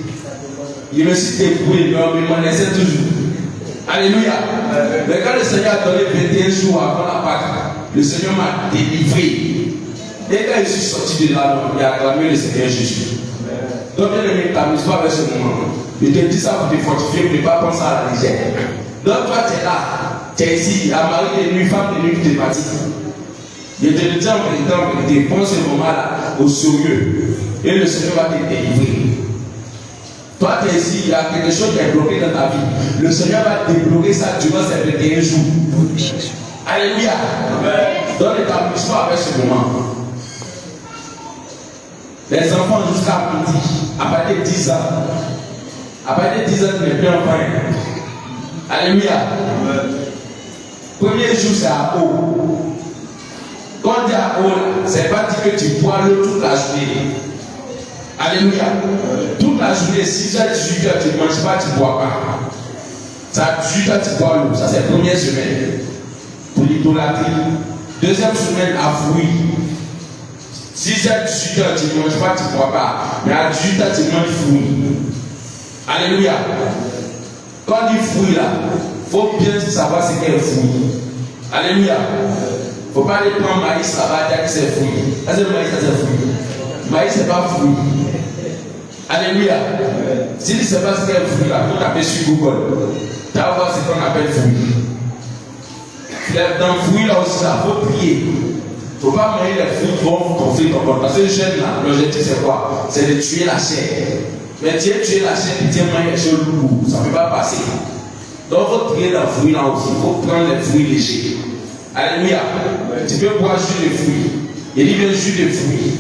Je me suis débrouillé, mais je m'en laissais toujours. Alléluia. Mais quand le Seigneur a donné 21 jours avant la Pâque, le Seigneur m'a délivré. Et quand je suis sorti de là, il a acclamé le Seigneur Jésus. Donc, bien aimé, t'amuse pas avec ce moment. Je te dis ça pour te fortifier, pour ne pas penser à la légère. Donc, toi, tu es là, tu es ici, à mari de nuit, femme de nuit qui te fatigue. Je te le dis en vérité, prends ce moment-là au sérieux. Et le Seigneur va te délivrer. Toi, tu es ici, il y a quelque chose qui est bloqué dans ta vie. Le Seigneur va débloquer ça durant ces 21 jours. Alléluia. Donc, ne t'amuse pas avec ce moment. Les enfants jusqu'à midi, à partir de 10 ans. À partir de 10 ans, tu n'es plus enfant. Alléluia. Premier jour, c'est à eau. Quand on dit à eau, c'est pas dit que tu bois l'eau toute la journée. Alléluia. Toute la journée, 6h, 18h, tu ne manges pas, tu ne bois pas. Ça, 18h, tu bois l'eau. Ça, c'est la première semaine. Pour l'idolâtrie. Deuxième semaine, à fruits. 6h, 18h, tu ne manges pas, tu ne bois pas. Mais à 18h, tu manges fruits. Alléluia. Quand on dit fruits là, il faut bien savoir ce qu'est un fruit. Alléluia. Il ne faut pas aller prendre maïs là-bas et dire que c'est fruit. Est-ce que le maïs, c'est fruit? Maïs, ce n'est pas fruit. Alléluia. Si tu ne sais pas ce qu'est un fruit là, il faut taper sur Google. Tu vas voir ce qu'on appelle fruit. Dans le fruit là aussi, il faut prier. Il ne faut pas manger les fruits qui vont gonfler ton corps. Parce que le jeûne là, l'objectif c'est quoi? C'est de tuer la chair. Mais tu as tué la chair et tu as mangé les choses lourdes. Ça ne peut pas passer. Donc il faut prier dans le fruit là aussi. Il faut prendre les fruits légers. Alléluia. Tu peux boire jus de fruits. Il dit bien jus de fruits.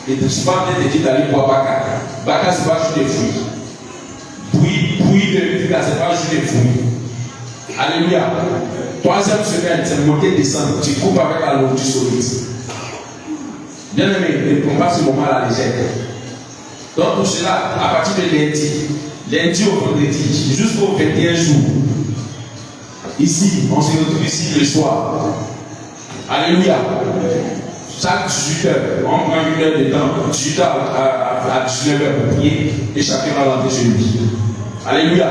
Et tu ne suis pas en train de dire d'aller boire Baka. Baka, ce n'est pas jus de fruits. Bouillie de fruits, ce n'est pas jus de fruits. Alléluia. Troisième semaine, c'est monter, descendre. Tu coupes avec la nourriture solide. Bien aimé, ne prends pas ce moment à la légère. Donc pour cela, à partir de lundi au vendredi, jusqu'au 21 jours, ici, on se retrouve ici le soir. Alléluia. Chaque 18h, on prend 1 heure de temps, 18h à 19h pour prier, et chacun va rentrer chez lui. Alléluia.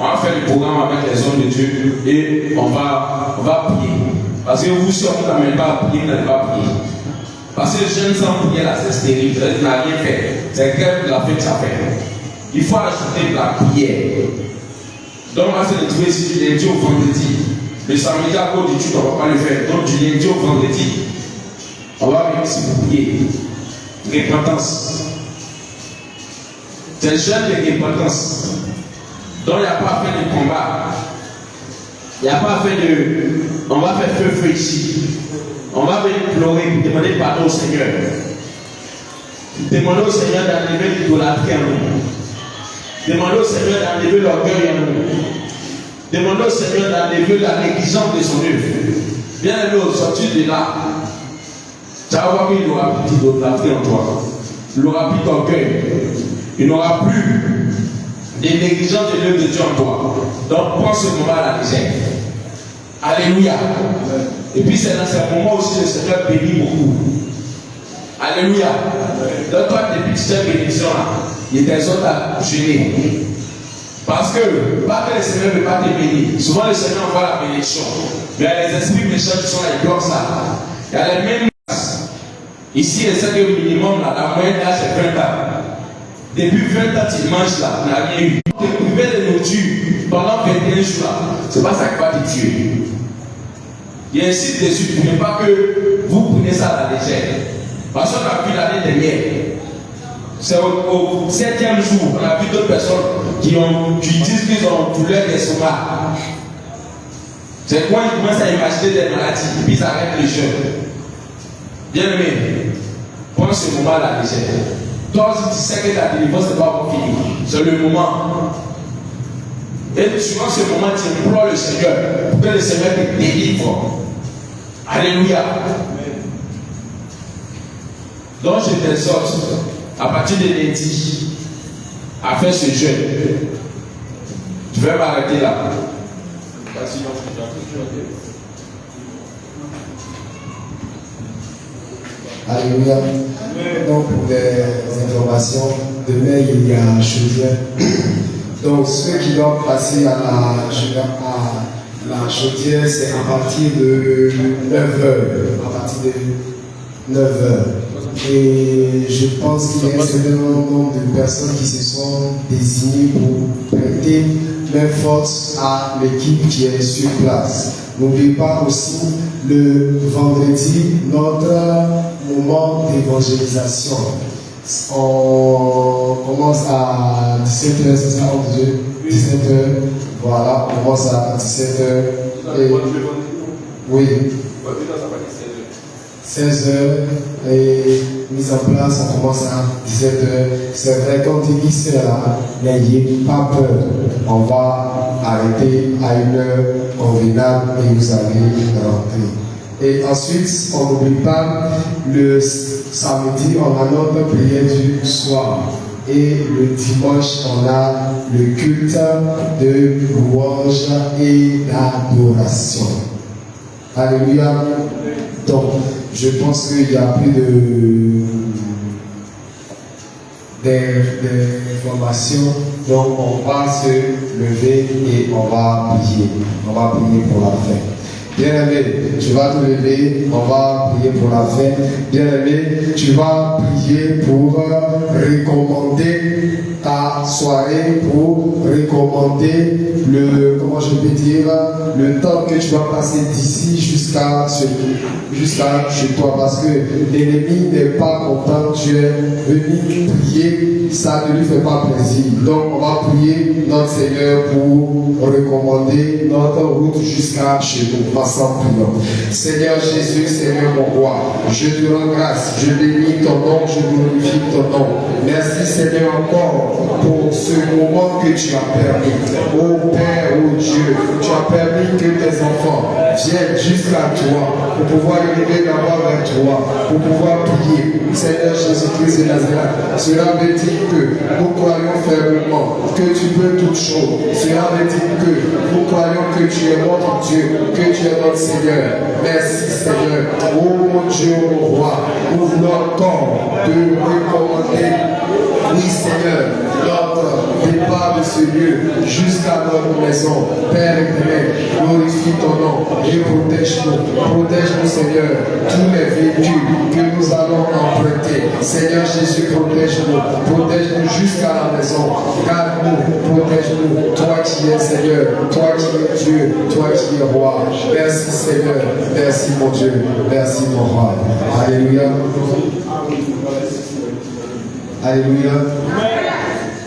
On va faire le programme avec les hommes de Dieu et on va prier. Parce que vous, si on ne t'amène pas à prier, vous n'allez pas prier. Parce que jeune sans prier là, c'est stérile, tu n'as rien fait. C'est que la fête, ça fait. Il faut ajouter de la prière. Donc, on va se retrouver ici du lundi au vendredi. Le samedi à cause d'études, on ne va pas le faire. Donc, du lundi au vendredi, on va venir ici pour prier. Repentance. C'est jeune de dépendance. Donc il n'y a pas à faire de combat. Il n'y a pas à faire de. On va faire feu ici. On va venir pleurer, demander pardon au Seigneur. Demander au Seigneur d'enlever l'idolâtrie en nous. Demander au Seigneur d'enlever l'orgueil en nous. Demander au Seigneur d'enlever la négligence de son œuvre. Bien aimé, au sortir de là, tu vas voir qu'il n'aura plus d'idolâtrie en toi. Il n'aura plus d'orgueil. Il n'aura plus de négligence de l'œuvre de Dieu en toi. Donc prends ce moment à la légère. Alléluia. Et puis c'est dans ce moment aussi que le Seigneur bénit beaucoup. Alléluia. Donc toi, depuis que tu as bénédiction là, il t'exhorte à gêner. Parce que, pas que le Seigneur ne veut pas te bénir. Souvent le Seigneur envoie la bénédiction. Mais il y a les esprits méchants qui sont là, ils bloquent ça. Il y a les mêmes masses. Ici, il sait que minimum, là, la moyenne d'âge c'est 20 ans. Depuis 20 ans, tu manges là, tu n'as rien eu. Tu te privais de nourriture pendant 21 jours là. C'est pas ça qui va te tuer. Il insiste dessus pour ne pas que vous preniez ça à la légère. Parce qu'on a vu l'année dernière. C'est au 7e jour, on a vu d'autres personnes qui disent qu'ils ont douleur d'estomac. C'est quand ils commencent à imaginer des maladies, puis ils arrêtent le jeûne. Bien aimé, prends ce moment à la légère. Toi aussi, tu sais que ta délivrance n'est pas encore finie. C'est le moment. Et durant ce moment, tu implores le Seigneur pour que le Seigneur te délivre. Alléluia. Donc je t'exhorte à partir de lundi à faire ce jeûne. Je vais m'arrêter là. Alléluia. Donc pour les informations, demain il y a chaudière. Donc ceux qui doivent passer à la chaudière, c'est à partir de 9h. À partir de 9h. Et je pense qu'il y a un certain nombre de personnes qui se sont désignées pour prêter main force à l'équipe qui est sur place. N'oubliez pas aussi le vendredi, notre moment d'évangélisation. On commence à 17h, c'est ça, 17h. Voilà, on commence à 17h. Et, oui. 16h et mise en place, on commence à 17h. C'est vrai, quand il dit cela, n'ayez pas peur. On va arrêter à une heure convenable et vous allez rentrer. Et ensuite, on n'oublie pas, le samedi, on a notre prière du soir. Et le dimanche, on a le culte de louange et d'adoration. Alléluia. Donc, je pense qu'il n'y a plus d'informations. Donc, on va se lever et on va prier. On va prier pour la fin. Bien-aimé, tu vas te lever, on va prier pour la fin. Bien-aimé, tu vas prier pour recommander ta soirée, pour recommander comment je peux dire, le temps que tu vas passer d'ici jusqu'à chez toi. Parce que l'ennemi n'est pas content, tu es venu prier, ça ne lui fait pas plaisir. Donc on va prier notre Seigneur pour recommander notre route jusqu'à chez nous. Ensemble, prions. Seigneur Jésus, Seigneur mon roi, je te rends grâce, je bénis ton nom, je glorifie ton nom. Merci Seigneur encore pour ce moment que tu as permis. Ô Père, ô Dieu, tu as permis que tes enfants viennent jusqu'à toi pour pouvoir élever d'abord vers toi, pour pouvoir prier. Seigneur Jésus-Christ de Nazareth, cela veut dire que nous croyons fermement que tu peux toutes choses. Cela veut dire que nous croyons que tu es notre Dieu, que tu es notre Seigneur. Merci Seigneur. Oh mon Dieu, mon roi, ouvre notre corps de recommander. Oui Seigneur, notre départ de ce lieu jusqu'à notre maison. Père éternel, glorifie ton nom et protège-nous. Protège-nous Seigneur, tous les véhicules que nous allons emprunter. Seigneur Jésus, protège-nous. Protège-nous jusqu'à la maison. Garde-nous, protège-nous. Toi qui es Seigneur, toi qui es Dieu, toi qui es roi. Merci Seigneur, merci mon Dieu, merci mon roi. Alléluia. Alléluia.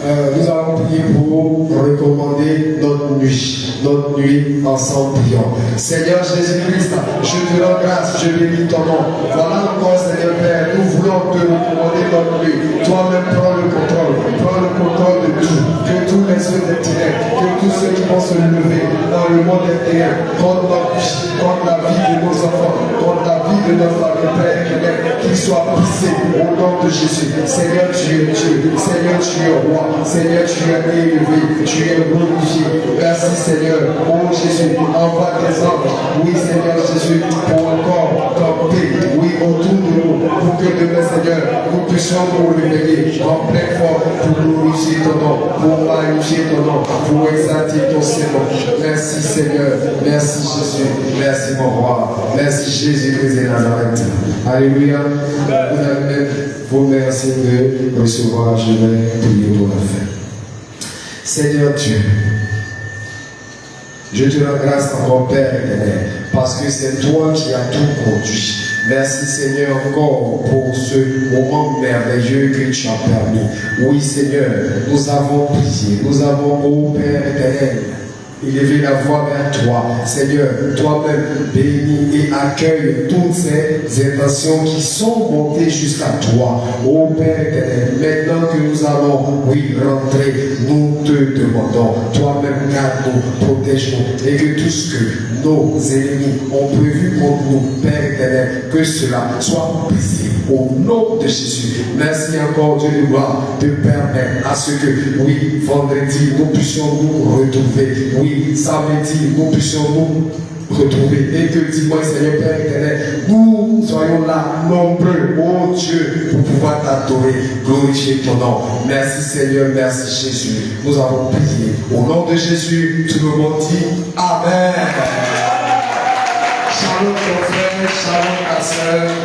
Nous allons prier pour recommander notre nuit ensemble prions. Seigneur Jésus-Christ, je te rends grâce, je bénis ton nom. Voilà encore, Seigneur Père, nous voulons te recommander notre nuit. Toi-même prends le contrôle de tout, que tous les yeux des ténèbres, que tous ceux qui vont se lever dans le monde des ténèbres, contre la vie de nos enfants, contre la vie de notre famille, Père éternel, qu'ils soient brisés au nom de Jésus. Seigneur, tu es Dieu, Seigneur, tu es roi, Seigneur, tu es élevé, tu es glorifié. Merci Seigneur, oh Jésus, envoie tes anges, oui Seigneur Jésus, pour encore camper, oui, autour de nous, pour que demain Seigneur, nous puissions nous réveiller en pleine forme pour glorifier ton nom, pour magnifier ton nom, pour exalter ton Seigneur. Merci Seigneur, merci Jésus, merci mon roi, merci Jésus-Christ de Nazareth. Alléluia. Vous avez même vos merci de recevoir, je vais prier pour la fin. Seigneur Dieu, je te rends grâce encore Père éternel, parce que c'est toi qui as tout conduit. Merci Seigneur encore pour ce moment merveilleux que tu as permis. Oui Seigneur, nous avons prié, nous avons, ô Père éternel, élevé la voix vers toi. Seigneur, toi-même bénis et accueille toutes ces intentions qui sont montées jusqu'à toi. Ô Père éternel, maintenant que nous allons, oui, rentrer, nous te demandons, toi-même garde-nous, protège-nous, et que tout ce que nos ennemis ont prévu contre nous, Père éternel, que cela soit brisé au nom de Jésus. Merci encore Dieu de gloire de permettre à ce que, oui, vendredi, nous puissions nous retrouver. Oui, samedi, nous puissions nous retrouver. Et que dimanche, Seigneur Père éternel, nous soyons là nombreux, oh Dieu, pour pouvoir t'adorer, glorifier ton nom. Merci Seigneur, merci Jésus. Nous avons prié. Au nom de Jésus, tout le monde dit Amen. Shalom ton frère, shalom ta soeur.